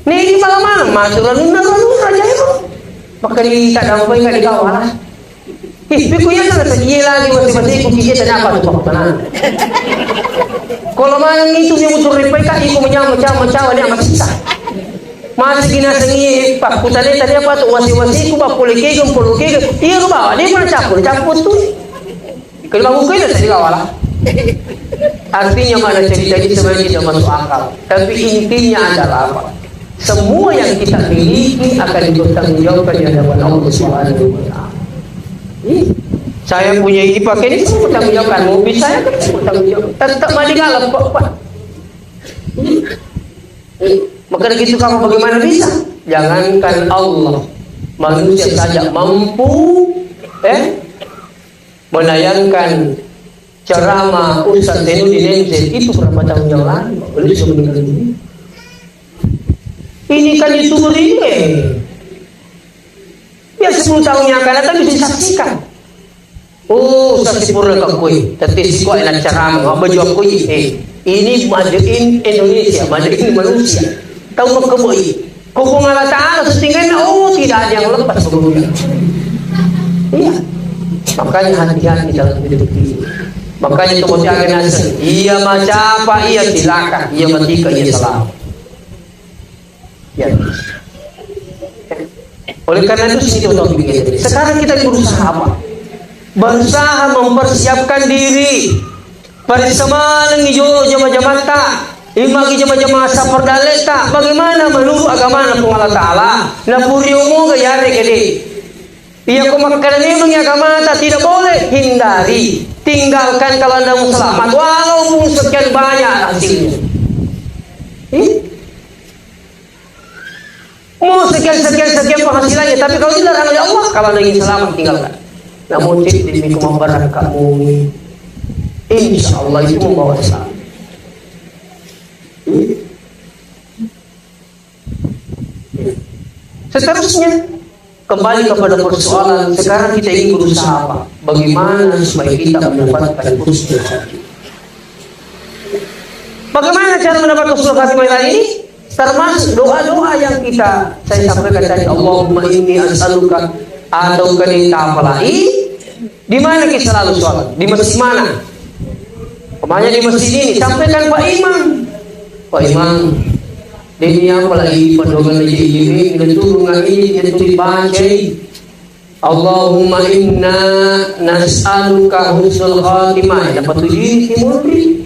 B: nih di malam masuk lalu raja itu maka di tak dampai kan di kawal lah piku ya sana sedia lagi masih kukinya tanya apa tuh pakutan kalau mana itu yang muncul repai kan iku macam dia masih sah masih gina sengi pak putane tadi apa tuh wasi-wasi ku ba pulike iya ku bawa dia mana campur tuh kalau aku kena tadi kawala artinya mana cerita ini sebenarnya tidak masuk akal tapi intinya adalah apa semua yang kita miliki akan dipertanggungjawabkan di hadapan Allah Subhanahu wa taala saya punya ini pakai ini semua bertanggungjawabkan mobil saya kan bertanggungjawab tetap mandi galap pak maka begitu kamu bagaimana bisa? Jangankan Allah, manusia saja mampu menayangkan ceramah Ustaz Zainuddin MZ itu berapa tahun yang lalu? Beliau sudah meninggal dunia. Ini kan YouTuber ini. Ya 10 tahun yang akan datang bisa disaksikan. Ustaz Sipurna kakui, tapi siko enak ceramah, baju kui. Ini majuin Indonesia, majuin manusia. Tahu keboi hukum Allah Ta'ala setinggalnya tidak ada yang lepas sebelumnya iya makanya hati-hati dalam hidup ini makanya itu akan nasi iya macapa iya silakan iya matika iya salam ya oleh karena itu situ sekarang kita berusaha apa berusaha mempersiapkan diri pada semalang hijau jama-jamata imagi jama-jama sapar daleta bagaimana menurut agama Allah Ta'ala na puriumu gayari kedi iya kumakkan ini agama tidak boleh hindari tinggalkan kalau anda selamat walaupun sekian banyak hasilnya mau sekian penghasilannya tapi kalau dilarang oleh Allah kalau anda ingin selamat tinggalkan namun demi kemampuan kamu insya Allah itu membawa selamat seterusnya kembali kepada persoalan sekarang kita ingin berusaha apa bagaimana supaya kita mendapatkan husnul khatimah bagaimana cara mendapatkan husnul khatimah ini termasuk doa-doa yang saya sampaikan tadi Allahumma inni as'aluka atau kanita apalagi di mana kita selalu sholat di masjid mana Kemana di masjid ini? Sampaikan Pak Imam. Pak Imam, dia apalagi pandangan ini turungan ini itu dibaca. Allahumma inna nas'aluka husnul khatimah. Dapat tujuh timuri.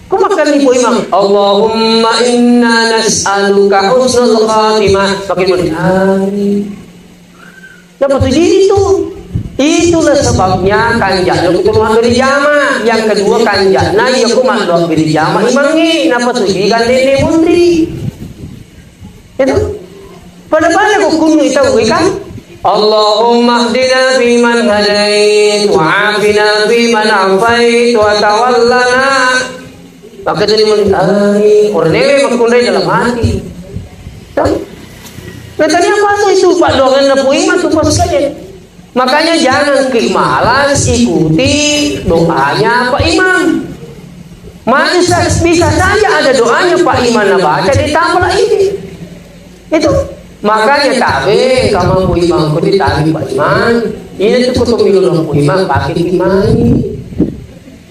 B: Kau makan ibu imam. Allahumma inna nas'aluka husnul khatimah. Bagaimana? Dapat tujuh itu. Itulah sebabnya kanjak aku rumah beri jama. Yang kedua kanjak nah ya aku mandok beri jama imangi napa tujuh kan dene mundri. Itu pada aku kunu itu kan. Allahumma hdina fiman hadait wa afina fiman afait wa tawallana. Maka jadi menari orangnya makundai dalam hati. Katanya apa tuh itu Pak Dongan Napu Iman itu pas saja. Makanya jangan kemalas ikuti doanya Pak Imam. Bisa saja ada doanya Pak Imam baca ditambah ini. Itu makanya tabe kamu Pak Imam kau ditabi Pak Imam. Ini tuh kutu milu Pak Imam pakai imani.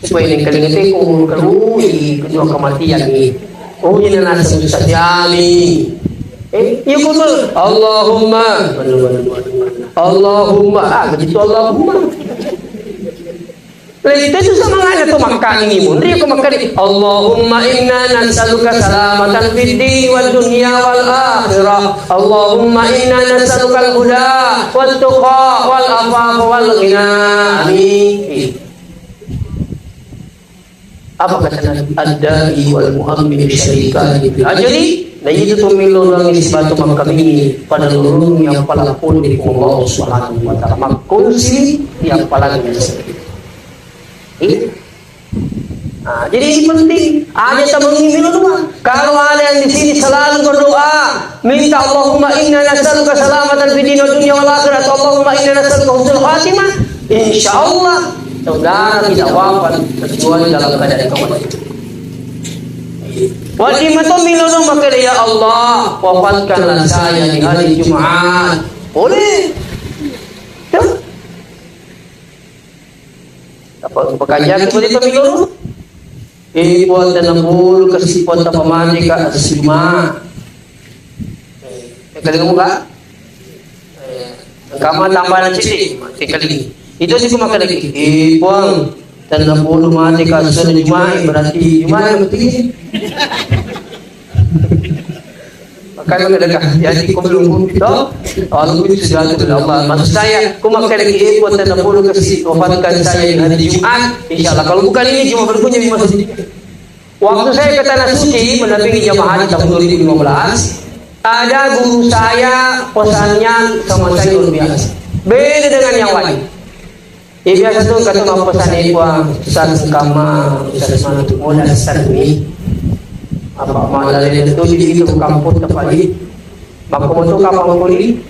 B: Supaya ini kali kau kerui kedua kematian ini. Oh ini nasi saja ni. Ya betul. Allahumma begitu Allahumma. Itu semangatnya tuh makan ini pun. Dia makan ini. Allahumma inna nas'aluka salamatan fid din wal dunya wal akhirah. Allahumma inna nas'aluka al-huda wat tuqa wal afaf wal ghina. Amin. Apa kata Nabi? Ad-da'i wal mu'ammin syarikani bil ajri. Dan itu tumilu orang isbatu kami pada lurung yang paling pun di Allah Subhanahu wa taala. Makunsi yang paling biasa. Jadi ini penting. Ada tamu milu doa. Kalau ada yang di sini selalu berdoa, minta Allahumma inna nas'aluka salamatan fid din wa dunya wal akhirah. Allahumma inna nas'aluka husnul khatimah. Insyaallah saudara tidak wafat kecuali dalam keadaan kematian. Wajib itu milu maka ya Allah wafatkanlah saya di hari Jumat. Boleh. Apa pekerjaan seperti itu milu? Buat dan nambul kasih buat apa mandi ke atas Jumat. Kali kamu kak? Kamu tambahan cilik kali ini. Itu sih makan lagi. Buang dan nambul mandi ke atas Jumat berarti Jumat yang penting. Makanya mereka jadi kau belum itu Allah itu sudah ada Allah. Maksud saya, kau makan lagi buat dan puluh kasih wafatkan saya di hari Jumat. Insyaallah kalau bukan ini cuma berkunjung di masjid. Waktu saya ke Tanah Suci mendampingi jamaah haji tahun 2015, ada guru saya pesannya sama saya luar biasa. Beda dengan yang lain. Biasa tuh kata pesan ibu Ustaz Kama, Ustaz Mantu Muda Ustaz ini. Apa malah itu di itu kampung tepali maka untuk kapal poli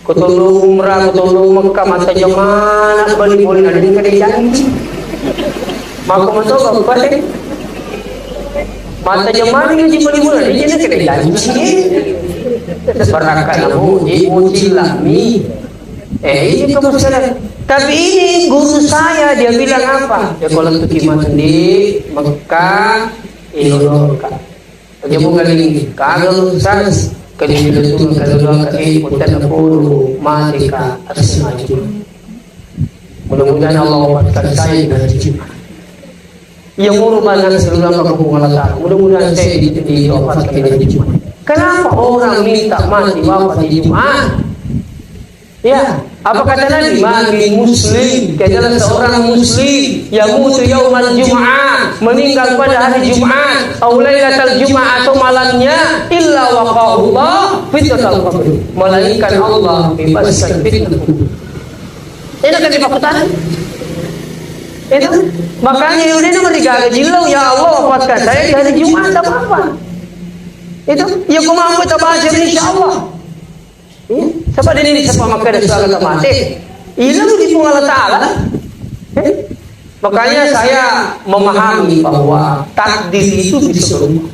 B: kutulu umrah kutulu Mekah mata jamaah balik boleh ada di kerajaan maka untuk apa sih mata jamaah ini balik boleh di sini kerajaan sebarangkan aku ibu cilami ini kamu sekarang tapi ini guru saya dia bilang apa ya kalau untuk iman di Mekah Indonesia Jemput kali ini, kalau sans kali ini itu kalau kali putar puluh mati ke atas maju. Mudah-mudahan Allah wafatkan saya dengan Jumat. Yang merupakan seluruh kampung Allah. Mudah-mudahan saya diwafatkan dengan Jumat. Kenapa orang minta mati wafat di Jumat? Ya, apa kata Nabi? Mati Muslim, adalah seorang Muslim yang mutu yaumal Jum'ah, meninggal pada hari Jumat, atau lailatul Jumat atau malamnya, illa waqa'ullah fitnatul qabr. Melainkan Allah bebaskan fitnah kubur. Ini kan dimaksudkan? Itu makanya ini bertiga jilau ya Allah wafatkan saya di hari Jumat apa? Itu ya kau mampu baca insyaallah. Sebab ini siapa maka ada suara mati. Ilmu di Allah Ta'ala. Makanya saya memahami bahwa takdir itu bisa berubah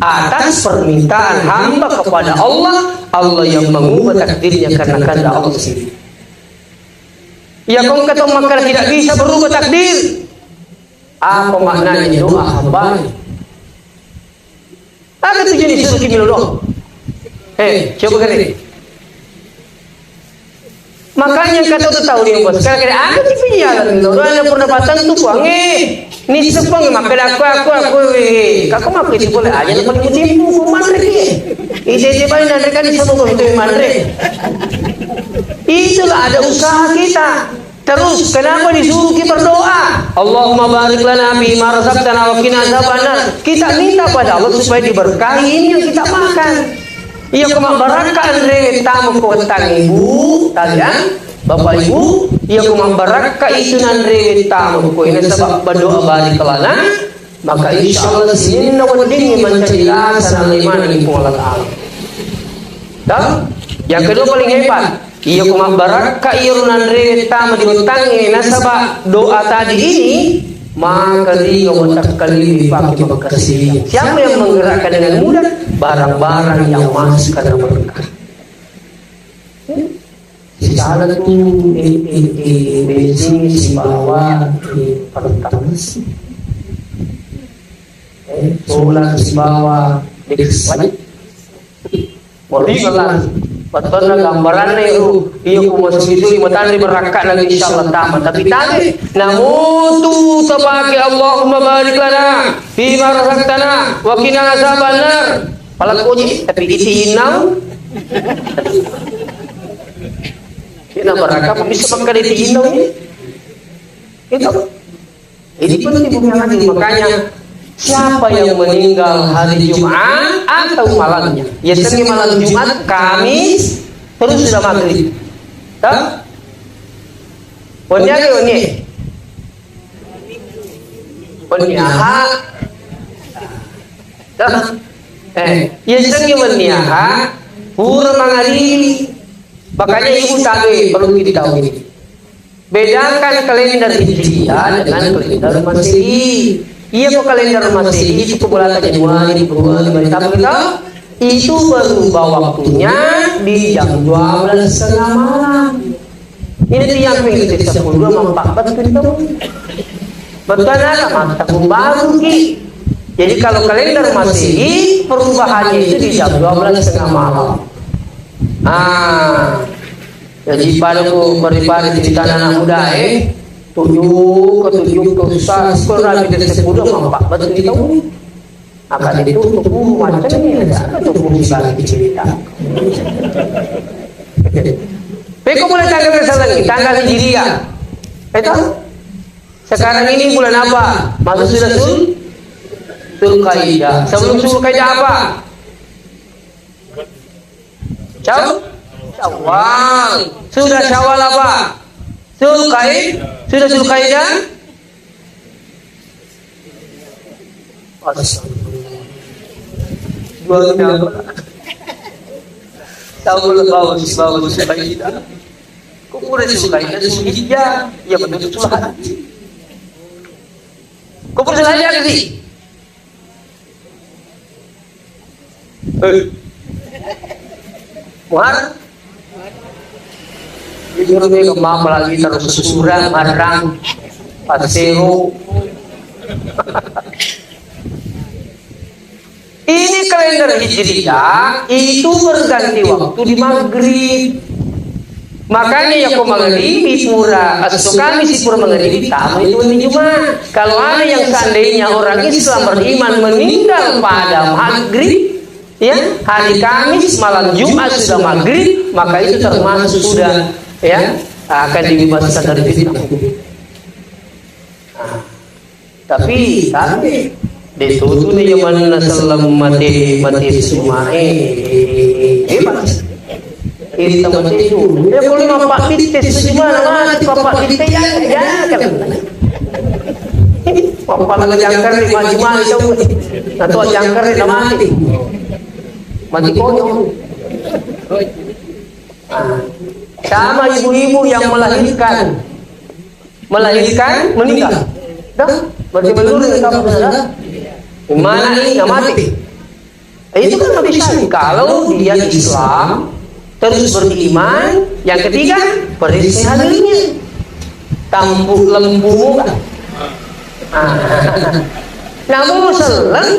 B: atas permintaan hamba kepada Allah. Allah yang mengubah takdirnya karena kehendak Allah sendiri. Ya kau kata maka tidak bisa berubah takdir. Apa maknanya doa hamba? Apa tujuan disuruh kimi doa? Coba kali. Makanya kata tahu dia bos. Kali ada di pinjalan doa ada pendapatan tuh uang ni sepang makan aku kakak mak itu boleh aja lepas itu mandre ide paling dan mereka di satu itu mandre. Itulah ada usaha kita. Terus kenapa disuruh kita berdoa? Allahumma barik lana fi ma razaqtana wa qina azabannar. Kita minta pada Allah supaya diberkahi ini yang kita makan. Iya kuma barakah andre tamu ko tang ibu kalian Bapak Ibu, iya kuma barakah itu andre tamu ko ini sebab berdoa balik kelana maka insyaallah sini nawadini mencari sana iman di Allah Taala. Dan yang kedua paling hebat iya kuma barakah irunan reta diutangi nasaba doa tadi ini maka dia watak kali pakai makasih. Siapa yang menggerakkan dengan mudah barang-barang yang masuk karena berkah. Salah tu bensin si bawah di pertamas. Solar si bawah di kesalahan. Boleh salah. Betul na gambaran na iyo kung masuk itu 5 tahun berangkat lagi insyaallah tamat tapi tadi namutu tabaki Allahumma barik lana fi ma razaqtana wa qina azabannar pala koji tapi iti inau kena barakah bisa pakai iti inau itu ini penting bukan lagi makanya siapa yang meninggal hari Jumat atau malamnya? Biasanya malam Jumat, Kamis, terus sudah maghrib. Tak? Punya ke ini? Punya hak. Tak? Biasanya punya hak. Pura mengaliri. Makanya ibu tahu perlu kita tahu ini. Bedakan kalender Hijriah dengan kalender Masehi. Iya kok kalender Masehi itu bulan Januari, Februari, Maret, April itu berubah waktunya di jam 12:30 malam. Ini tiang minggu 10 14 itu. Betul ada mata baru ki. Jadi kalau kalender Masehi perubahannya itu di jam 12:30 malam. Jadi pada beri cerita anak muda tujuh ke susah sekolah di desa muda mampak betul itu akan itu tubuh macamnya ada tubuh bisa dicerita. Beko mulai tanggal lagi tanggal Hijriah. Itu sekarang ini bulan apa? Masuk sudah Zulkaidah. Sebelum Zulkaidah apa? Syawal. Sudah Syawal apa? Sudah Zulkaidah? Tahu bawa Zulkaidah. Kemudian Zulkaidah Zulhijjah, ya betul Zulhajj. Kemudian Zulhajjah ke sih? Muharram. Jujur nih kemam lagi terus susuran marang pasero. Ini kalender Hijriah itu berganti waktu di maghrib. Makanya ya kok maghrib pura atau kami si pura maghrib tamu itu hari Jumat. Kalau ada yang seandainya orang Islam beriman meninggal pada maghrib, ya hari Kamis malam Jumat sudah maghrib, maka itu termasuk sudah ya akan dibebaskan dari fitnah. Tapi ditutup nih zaman Nasallam mati semua hebat. Ini teman itu dia boleh mampak titis semua mati mampak titis ya kan. Mampak lagi jangkar di maju itu atau jangkar di mati konyol. Sama ibu-ibu yang melahirkan meninggal. Dah, berarti menurut kamu saudara. Mana ini nggak mati? Itu kan lebih bisa. Kalau dia Islam terus beriman, yang ketiga bersih hatinya, tampuk lembu muka. Namun selang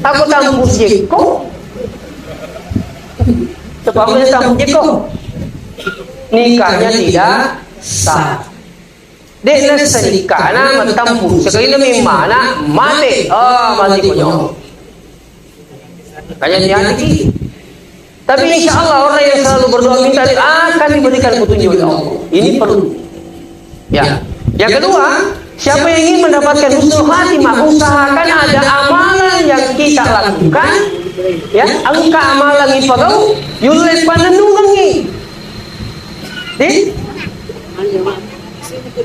B: aku tampus jeko. Sebabnya tampus jeko. Nikahnya tidak sah. Dia senikah na matampus. Sekali na may mana mati. Mati ko nyo. Kaya hati-hati. Tapi insya Allah orang yang selalu berdoa minta akan diberikan petunjuk oleh Allah. Ini perlu. Ya. Yang kedua, siapa yang ingin mendapatkan husnul khatimah, usahakan ada amalan yang kita lakukan. Ya, angka amalan ipagaw, yulit pananungangi.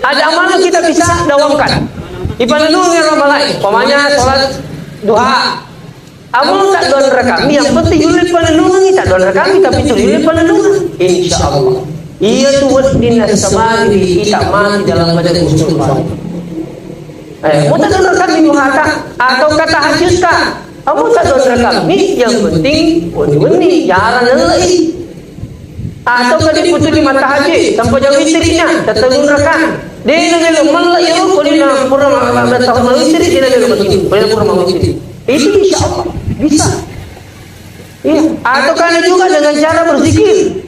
B: Ada amalan kita bisa dawamkan. Ipananungangi ramalai. Pemanya sholat duha. Amal tak doan rekami, yang penting yulit pananungan tak doan rekami, tapi itu yulit pananungan. Insya Allah. Ia tuh dinas samari kita mati dalam badan usul Mau tak doan rekami muhaka atau kata hajuskan. Amal tak doan rekami, yang penting wani jarang lelai. Atau kadi putu di mata haji tanpa jauh istrinya, tetanggung rekan. Dia nak melai ya, kau ni nak pura tahun mahu istri, dia nak begini, kau nak pura mahu istri. Itu insya Allah bisa. Iya. Atau karena juga dengan cara berzikir.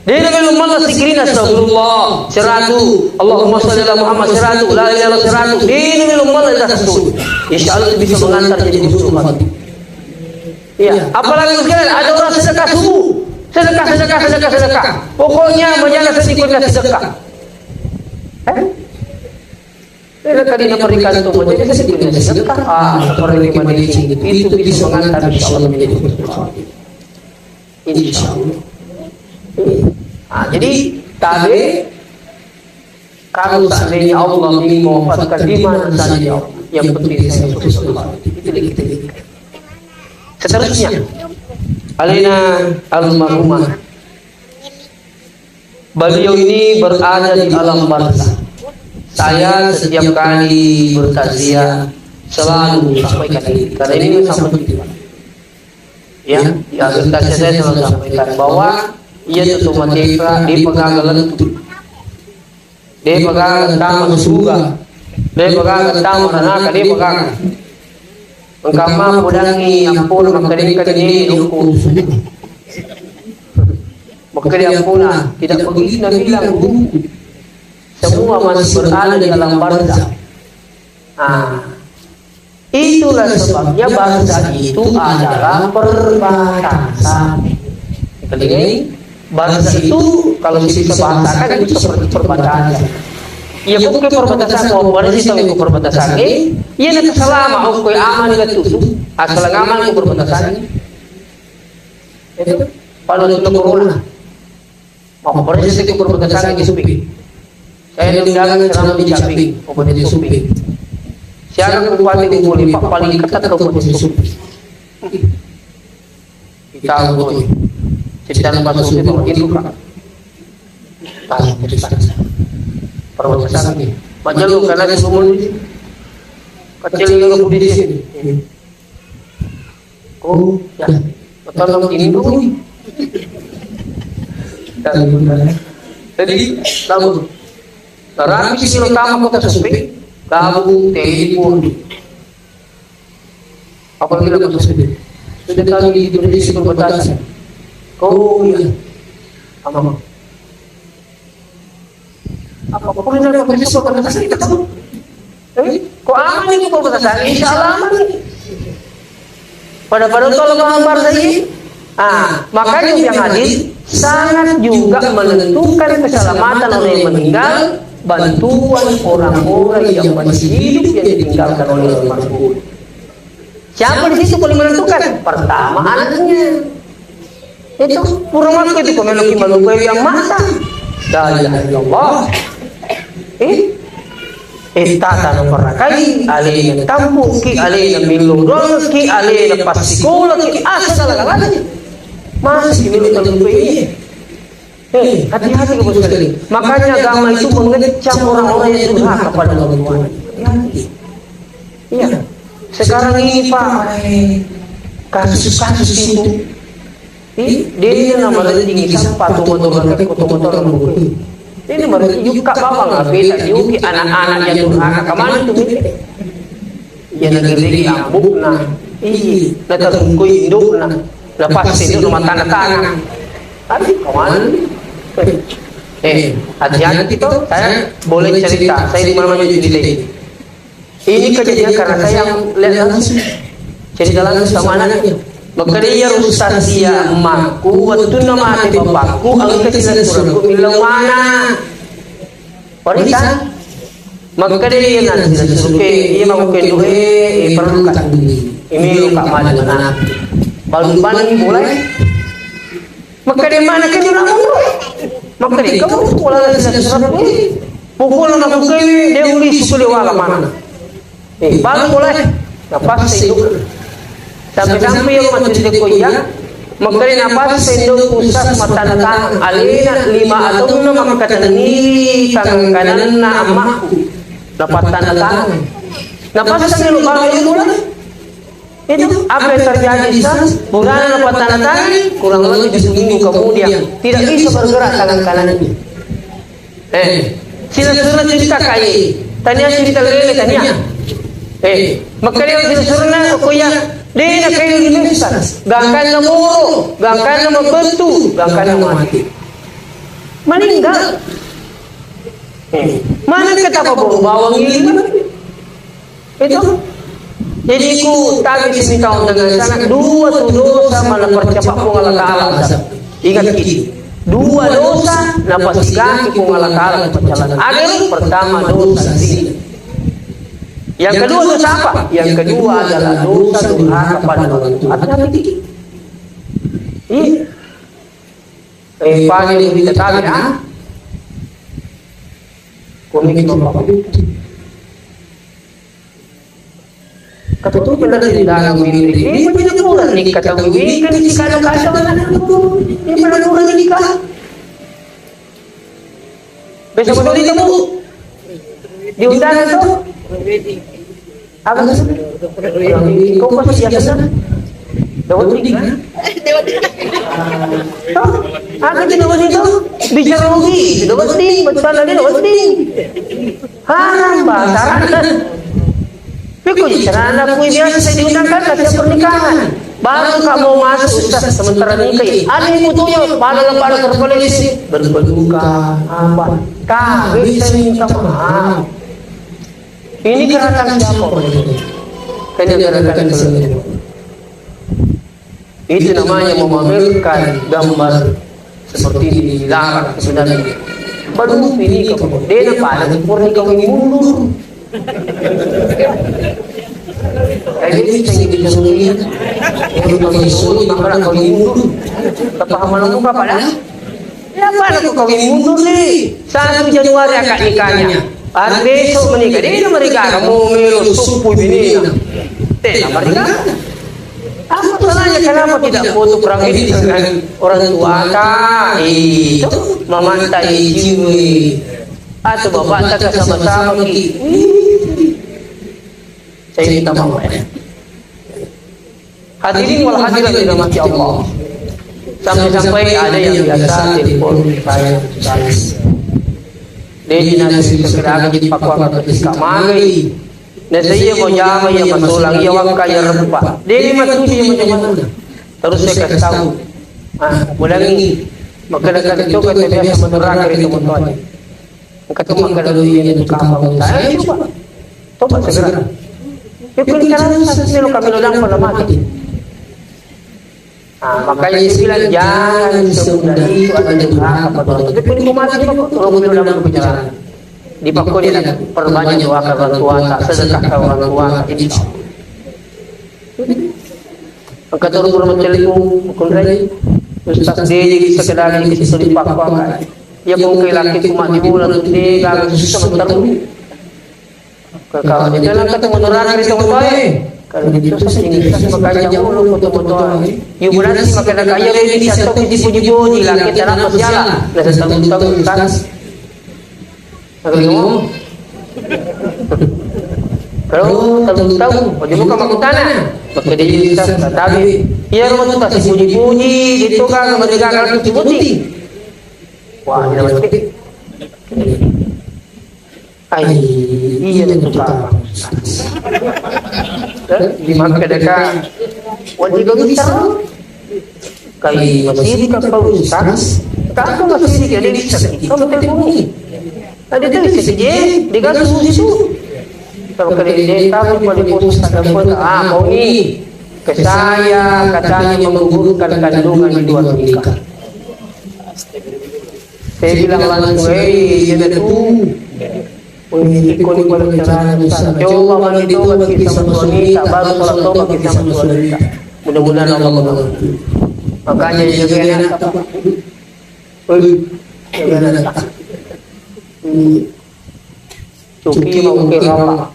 B: Dia dengan Allah zikirin astagfirullah 100, Allahumma shalli ala Muhammad 100, la ilaha illallah 100. Dia dengan Allah dah 100. Insya Allah bisa mengantar jadi husnul khatimah. Iya. Apalagi sekarang ada orang sedekah subuh, sedekah. Pokoknya menjaga sedikitnya sedekah. Kali nak berikan itu menjadi sedikitnya sedekah. Seperti lima dici itu bisa mengantar insya Allah menjadi husnul khatimah. Insya Allah. Jadi tadi kalau seandainya Allah ingin mewafatkan di mana saja, yang penting saya husnul khatimah. Itu kita. Seterusnya, Alina almarhumah. Beliau ini berada di alam barzakh. Saya setiap kali bertaziah selalu sampaikan ini, karena ini sampai di mana. Ya, di akhir taziah saya selalu sampaikan bahwa ia tutup mateka, dia pegang lentu, dia pegang tamu surga, dia pegang tamu neraka, dia pegang. Engkama pudangi ampun mengkering ini ukur. Maka diampuna, tidak begitu bilang semua masih berada di dalam barzakh. Itulah sebabnya barzakh itu adalah perbatasan. Kelingi, barzakh itu kalau bisa bahasakan itu seperti perbatasan. Ia bukan perbatasan mau berarti tahu perbatasan ini. Ia nak selama aku aman itu, asal aman aku perbatasan. Itu pada waktu corona. Mau berarti itu perbatasan ini supi. Saya undangan selama di Caping, Kabupaten Suping. Siapa Kabupaten Buli paling ketat Kabupaten Suping. Kita tahu cerita Pak Suping itu kan. Perbatasan ini. Macam lu karena di sumur kecil juga di sini. Oh, ya. Betul ini dulu. Jadi, tahu. Terapi sisi utama kota Suping, gabung telepon. Apalagi kota Suping. Sudah kali di Indonesia perbatasan. Oh iya, apa? Apapun yang ada perbatasan kita tahu. Kok aman itu perbatasan? Insya Allah aman. Pada tolong gambar saja. Makanya yang hadis sangat juga menentukan keselamatan orang yang meninggal. Bantuan orang-orang yang masih hidup yang ditinggalkan oleh almarhum. Siapa di situ paling menentukan? Pertama anaknya. Itu purwaku itu komeloki maluku yang mata. La ilaha illallah. Tata nomor kali, alina tampu ki, alina miludol ki, alina pasikola ki, asal lagi. Masih milik maluku ini. Hati-hati kepada sekali. Makanya agama itu mengecam orang-orang yang durhaka kepada orang tua. Hati-hati. Iya. Sekarang ini Pak, kasus-kasus itu, dia namanya tinggi sampah, motor ini berarti juga bapak ngapita, juga anak-anak yang durhaka kemana itu milik. Yan nagdiri ang buk na. Natagkuy induk na. Lepas itu rumah tanah-tanah. Tapi kawan. Hati-hati itu saya boleh cerita. Saya di mana-mana cerita. Ini kejadian karena saya lihat langsung. Cerita langsung sama anaknya. Maka dia Ustaz dia emakku, waktu nama hati bapakku, ang kecil suratku bilang mana? Wanita. Maka dia nanti suruh dia mau kenduri, perlu kat ini luka mana mana. Balban mulai. Maka dia mana kenduri kamu? Maka dia kamu sekolah dari surat ini. Pukul nama pukul dia uli suku lewat mana? Baru mulai. Napas hidup. Sampai yang masih di kuliah, maka napas sendok usas matatan alina 5 atau 6 maka tangi tangan kanan na amakku dapat tanda tangan. Napas sampai lupa mulai. Itu apa yang terjadi sah? Bukan dapat tanda tangan, kurang lebih seminggu kemudian tidak bisa bergerak tangan kanannya. Sila-sila cerita kaya, tanya cerita lele tanya. Maka dia sila-sila kuya. Dia nak kayu ini Ustaz. Gangkan na muro, gangkan na mabentu, gangkan na mati. Meninggal. Mana kata bawang ini? Itu. Jadi ku tadi sini tahun dengan sangat 2 dosa malah percepat pengalah kalah. Ingat kita. 2 dosa napa sigaki pengalah kalah perjalanan. Akhir pertama dosa zina. Yang kedua dosa apa? Yang kedua adalah dosa durhaka pada orang tua. Hati-hati. Pagi ini kita tahu ya. Komik bapak. Kata tu benar tidak milik. Ini punya bulan ni kata wih kan si kado-kado ini benar bulan nikah. Besok betul itu bu. Diundang itu. Apa tu? Kau pasti siapa sana? Dawat tinggi. Aku tidak mau itu bicara rugi. Dawat tinggi, betul lagi dawat tinggi. Haram bahasa. Pikir cara anak biasa saya diundangkan ke pernikahan. Baru kamu masuk Ustaz sementara nikah. Ada yang putunya, pada terkoleksi berpelukan apa? Kah bisa minta maaf. Ini gerakan siapa? Hanya gerakan sendiri. Itu namanya memamerkan gambar seperti ini dilarang sebenarnya. Baru ini kemudian pada pernikahan kami mundur. Ini saya ingin mengulangi. Yang kami suruh maka kami mundur. Kepahaman aku apa dah? Kenapa aku kami mundur ni? 1 Januari akad nikahnya. Besok menikah. Dia mereka kamu melu supu bini. Tidak mereka. Apa salahnya kenapa tidak foto perang ini dengan orang tua kak? Itu memantai jiwa. Atau bapak tak sama-sama ki. Saya minta maaf ya. Hadirin wal hadirat yang dirahmati Allah. Sampai-sampai ada yang biasa telepon saya. Dia nanti sekedar jadi pakuan ketika magai. Dan saya mau jama yang masulang ya wangka ya rempa. Dia matu dia macam mana? Terus saya kasih tahu. Ulangi. Maka dekat itu kata dia menerangkan itu teman-teman. Kata maka dulu yang itu kapal. Saya coba segera. Pikir cara satu kami ulang pada mati. Makanya dia bilang jangan semudah itu ada durhaka pada orang tua. Tapi pun mati kalau kami ulang berbicara. Di pakku dia perbanyak doa ke orang tua, tak sedekah ke orang tua. Ini. Maka turun bermencelimu, kundai. Ustaz dia jadi sekedar di situ di pakku. Ya mungkin laki cuma di bulan ini kalau susah berterus. Kalau dia dalam kata menerangkan itu mulai. Kalau itu sehingga makanya jauh betul-betul. Ibu nanti makan kaya ini satu puji-puji laki dalam masalah. Dan setahun Ustaz. Kalau tahu, wajib buka makutana. Maka dia bisa tapi ia rumah tu kasih puji-puji, ditukar mereka kalau puji-puji. Wah, dia mesti. Ai, iya itu Pak. Di maka mereka wajib bicara. Kayak masih kapal Ustaz, kakak masih jadi di kamu teleponi. Ada tu saja, dia susu. Kalau kalian tahu pada pos telepon, kau ni ke saya katanya menggugurkan kandungan di luar nikah. Saya bilang langsung, jangan tu. Ikut pada cara Ustaz. Coba bagi tobat kita sama wanita, baru kalau tobat kita sama wanita. Mudah-mudahan Allah membantu. Makanya jaga anak. Jaga anak. Cuki mau ke apa?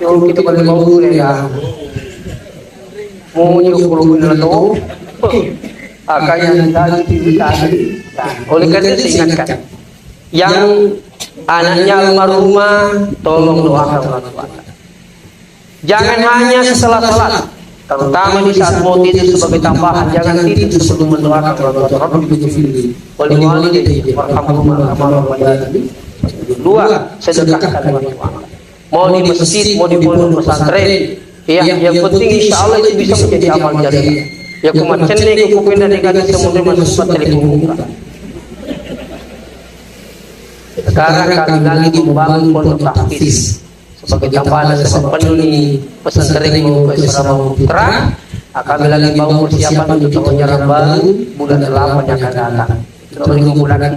B: Yung kita pada mau ya. Mau nyuruh benar tu. Akannya tadi. Oleh karena itu saya ingatkan, yang anaknya almarhumah tolong doakan orang tua. Jangan hanya setelah salat, terutama di saat mau tidur sebagai tambahan, jangan tidur sebelum mendoakan orang tua. Oleh walidayya warhamhuma kama rabbayani. Dua, sedekahkan orang tua. Mau di masjid, mau di pondok pesantren, ya, yang penting insya Allah itu bisa menjadi amal jariah. Ya kumat cenderung ku pindah negatif semua masuk telepon. Sekarang kami lagi membangun pondok tahfiz sebagai tambahan sebab penuh ini pesantren mau Asrama Putra. Kami lagi bangun persiapan untuk tahun baru bulan 8 yang akan datang. Kalau bulan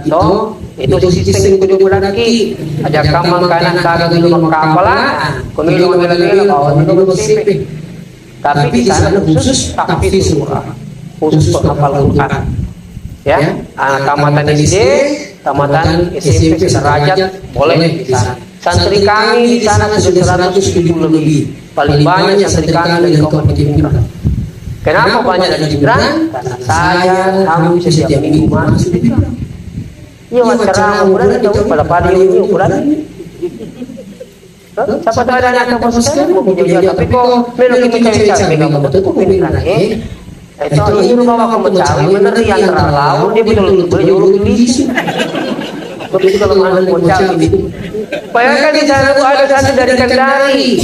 B: itu sistem yang bulan lagi ada kamang kanan kagak di rumah kapalan kemilu lagi kawan itu bersih. Tapi di sana khusus tahfiz Quran, khusus penghafal Quran. Ya, tamatan SD, tamatan SMP sederajat boleh di sana. Santri kami di sana sudah 170 lebih. Paling banyak santri kami dari Kabupaten Jember. Kenapa banyak dari Jember? Karena saya kami setiap minggu masuk di sana. Iya, acara bulan itu pada pagi ini bulan. Siapa tahu ada anak kampus saya mau menjadi tapi kok melok kita cari kamu betul tuh ini kan itu ini rumah kamu cari bener yang terlalu dia betul betul di sini betul kalau mana mau cari bayangkan di sana tuh ada satu dari Kendari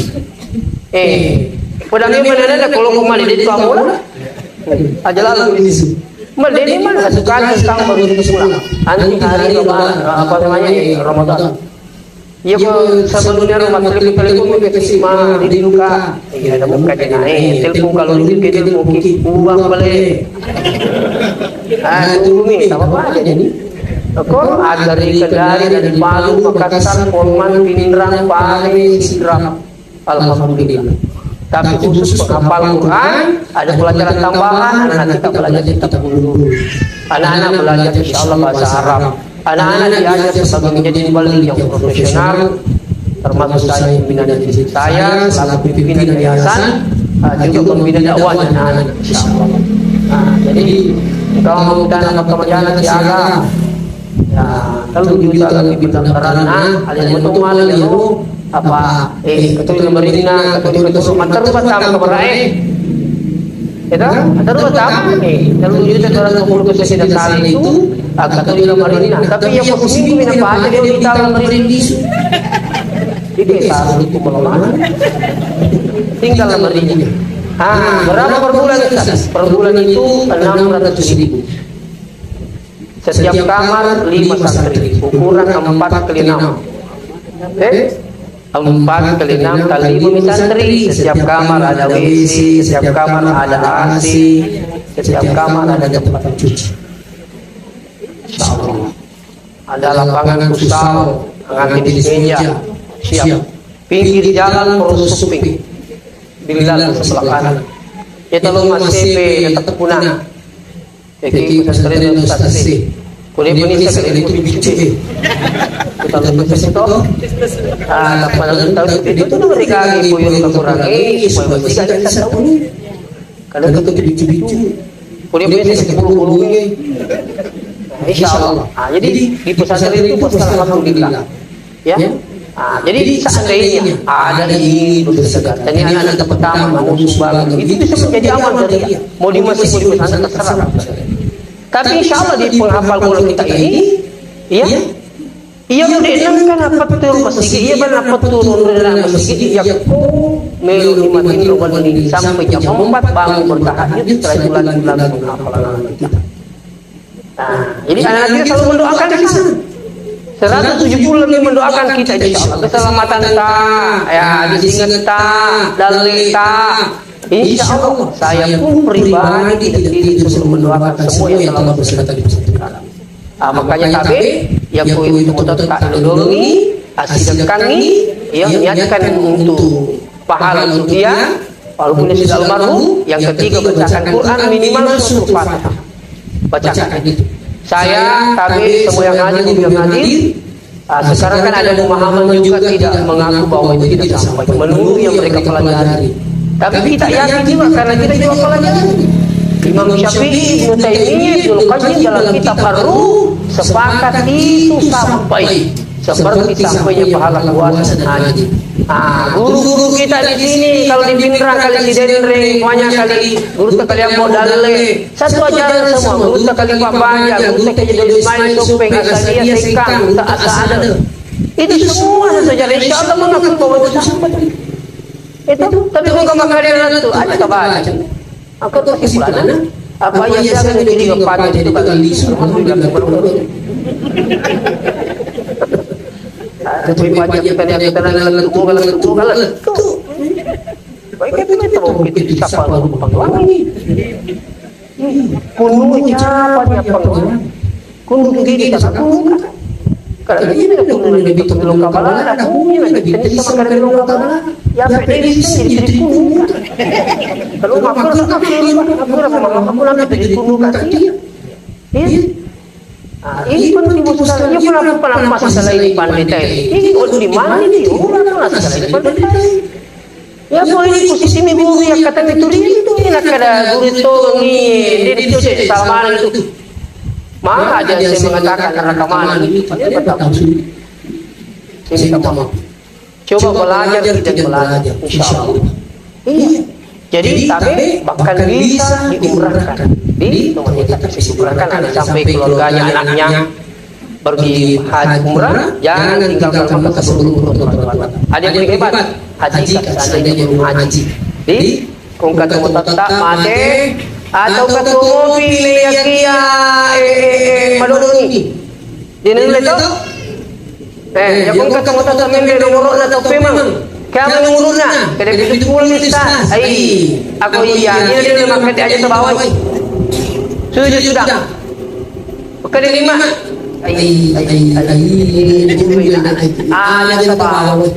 B: pedangnya mana ada kalau kemana di kamu lah aja lalu di sini Merdeni mana suka sekarang baru pulang nanti hari apa namanya Ramadan. Ya sebelumnya rumah telepon ke Sima di Luka. Ya ada muka naik. Telepon kalau dulu ke telepon uang balik. Dulu nih apa aja jadi. Kok ada dari Kendari dari Palu, Makassar, Polman, Pindrang, Pare, Sidrap. Alhamdulillah. Tapi khusus penghafal Quran, ada pelajaran tambahan, anak kita belajar kitab dulu. Anak-anak belajar insyaallah bahasa Arab. Anak-anak diajar sebagai menjadi muballigh yang profesional, termasuk saya pembina dari saya selaku pimpinan yayasan, juga pembina dakwah anak-anak insyaallah. Jadi kalau mau kita nak kemajuan siaga, ya kalau kita lagi bintang karena alias betul malah ya apa ketua merina ketua mantar pertama kemarin itu terus pertama kalau kita orang kumpul ke sini kali itu agak ketua merina tapi yang posisi ini apa aja dia kita merina di desa itu mana tinggal merina berapa per bulan per bulan itu 600.000 setiap kamar 5 santri ukuran 4 kali 6 4 kali 6 kali 5 santri setiap kamar ada WC setiap kamar ada AC setiap kamar ada tempat cuci insyaallah ada lapangan futsal dengan tenis meja siap pinggir jalan proses suping bilal sebelah kanan itu lo masih tetap punah jadi pesantren dan ustaz boleh menisa kali itu dicuci kita lebih ke situ pada tahun itu tuh mereka lagi puyuh kekurangi supaya masih ada satu kalau itu dicuci boleh menisa sepuluh insyaallah jadi di pesantren itu pesantren alhamdulillah ya jadi seandainya ada yang ingin bersedekah dan anak-anak pertama mau sumbang itu bisa menjadi amal jariah mau di masjid mau di pesantren terserah. Tapi insya Allah di penghafal Quran kita ini, ya, Iya benar kan apa turun masjid, iya benar apa turun dalam masjid, iya ko melu matin roban ini sampai jam 4 bangun bertahajud, setelah itu lagi hafalan kita. Nah, jadi anak kita selalu mendoakan di sana. 170 lebih mendoakan kita insyaallah keselamatan ta, ya disingat ta, dalil ta. Insyaallah saya pun pribadi dan diri selalu mendoakan semua yang telah berserta di pesantren. Makanya tabe yang itu tak didolongi asidkangi yang niatkan untuk pahala untuk dia walaupun dia sudah almarhum. Yang ketiga bacakan Quran minimal surah Fatihah, bacakan itu. Saya tabe semua yang hadir yang hadir. Sekarang kan ada pemahaman juga tidak mengaku bahwa itu tidak sampai menunggu yang mereka pelajari. Tapi kita yakin juga karena kita juga pelajari. Imam Syafi'i, Ibnu Taimiyah, Ibnu Qayyim dalam kitab Ar-Ruh sepakat itu sampai seperti sampainya pahala puasa dan haji. Guru-guru kita di sini kalau di Pindrang kali di Denreng banyak kali guru kali yang modal satu ajaran semua guru kali Pak Banyak guru kali dari Ismail Sopeng Asalia Sekang guru asa ada itu semua satu ajaran insyaallah mengaku bahwa itu sampai itu tapi bukan makanan itu ada kabar aku tuh kesimpulan apa yang jangan jadi kepada itu kali alhamdulillah tapi pajak kita lalu baik kita mau kita siapa pengalaman ini kuno siapa pengalaman kuno diri kita kuno karena ini kuno lebih kuno kabalan ada kuno lagi jadi sama karena kuno kabalan ya peduli jadi kuno kalau aku nanti jadi kuno kaki ini pun ibu susah, ini pernah masalah ini pandita ini di mana ini orang masalah ini pandita ya boy ini posisi ini guru yang kata itu nak ada guru itu ini itu Salman itu maka ada yang mengatakan rekaman ini betul saya minta maaf coba belajar tidak belajar insyaallah iya jadi tapi bahkan bisa diumrahkan di rumah kita diumrahkan ada sampai keluarganya anaknya pergi haji umrah jangan tinggalkan Makkah sebelum peraturan ada yang paling hebat haji seandainya belum haji di kung ketemu tak mate atau ketemu pilih madoni di nilai itu ya kung ketemu tak memang nomor atau memang kami ngurusnya, kada begitu pulang Ustaz. Aku iya, ini dia makan aja ke bawah. Sudah. Kada lima. Yang ke bawah.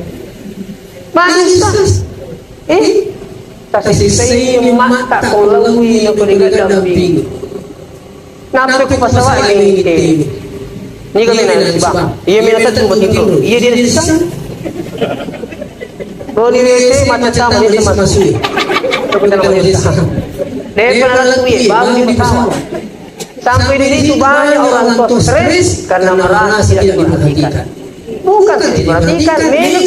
B: Mas. Tasisay mak tak kulawi na panigadambing. Napay ko pasawa ini. Ni kami na siba. Iya minatad mo batito. Iya dia sisa. Boleh WC macam sama dia masuk. Dia penalui baru diberitahu. Sampai di situ banyak orang tua stres karena merasa tidak diperhatikan. Bukan tidak diperhatikan, memang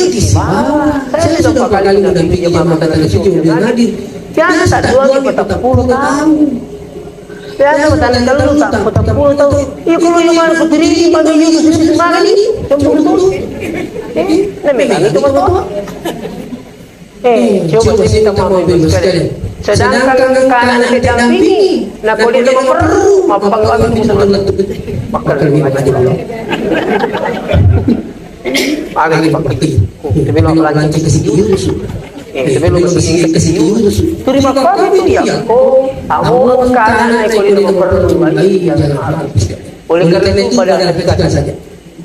B: saya sudah berapa kali mendampingi mama kata cucu dia hadir. Biasa 20 tahun. Biasa petani telur tak 40 tahun. Iya kalau yang mana putri bagi itu semangat ini, cemburu terus. Namanya itu betul. Coba saya minta maaf sekalian. Sedangkan kanan kita dampingi, nak kalau dia perlu, mapanglawan bisa meletup. Bakal lebih aja dulu. Agak dipakai. Tapi lo lanjut ke situ. Tapi lo ke situ. Terima kasih itu ya. Kamu kanan kalau dia perlu lagi jangan harus. Oleh karena itu pada sertifikat saja.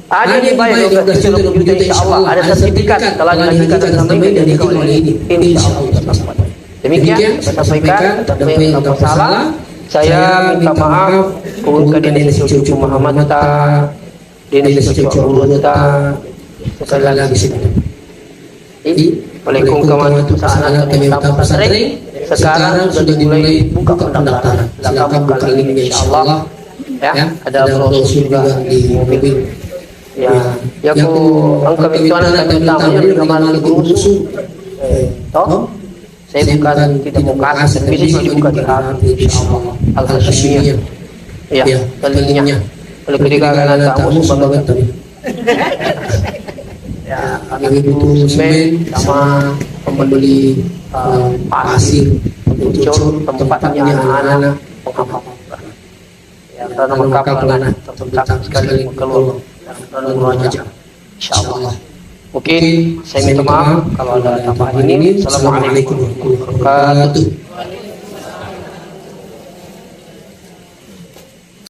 B: Ada di bayar 12 juta insyaallah ada sertifikat telah dilakukan sampai dari kali ini insyaallah. Demikian saya sampaikan ada yang masalah. Saya minta maaf untuk Indonesia cucu Muhammad ta, Indonesia cucu Urut ta. Sekali lagi ini oleh kongkaman pesanan kami minta pesantren sekarang sudah dimulai buka pendaftaran. Kita buka link insyaallah. Ya, ada proses juga di mobil. Ya, aku angkat itu anak tamunya di kamar guru. Toh, saya bukan tidak mau kasih, bisa dibuka di hati, insyaallah. Al-Hashimiyah. Ya, talinya. Kalau ketika anak tamu sebagai Ya,
A: Kami butuh semen sama membeli pasir untuk cor tempatnya anak-anak
B: Ya, karena mengkaplan terbentak sekali keluar dan meraja. Insyaallah. Mungkin saya minta maaf kalau ada tambahan ini. Assalamualaikum warahmatullahi wabarakatuh.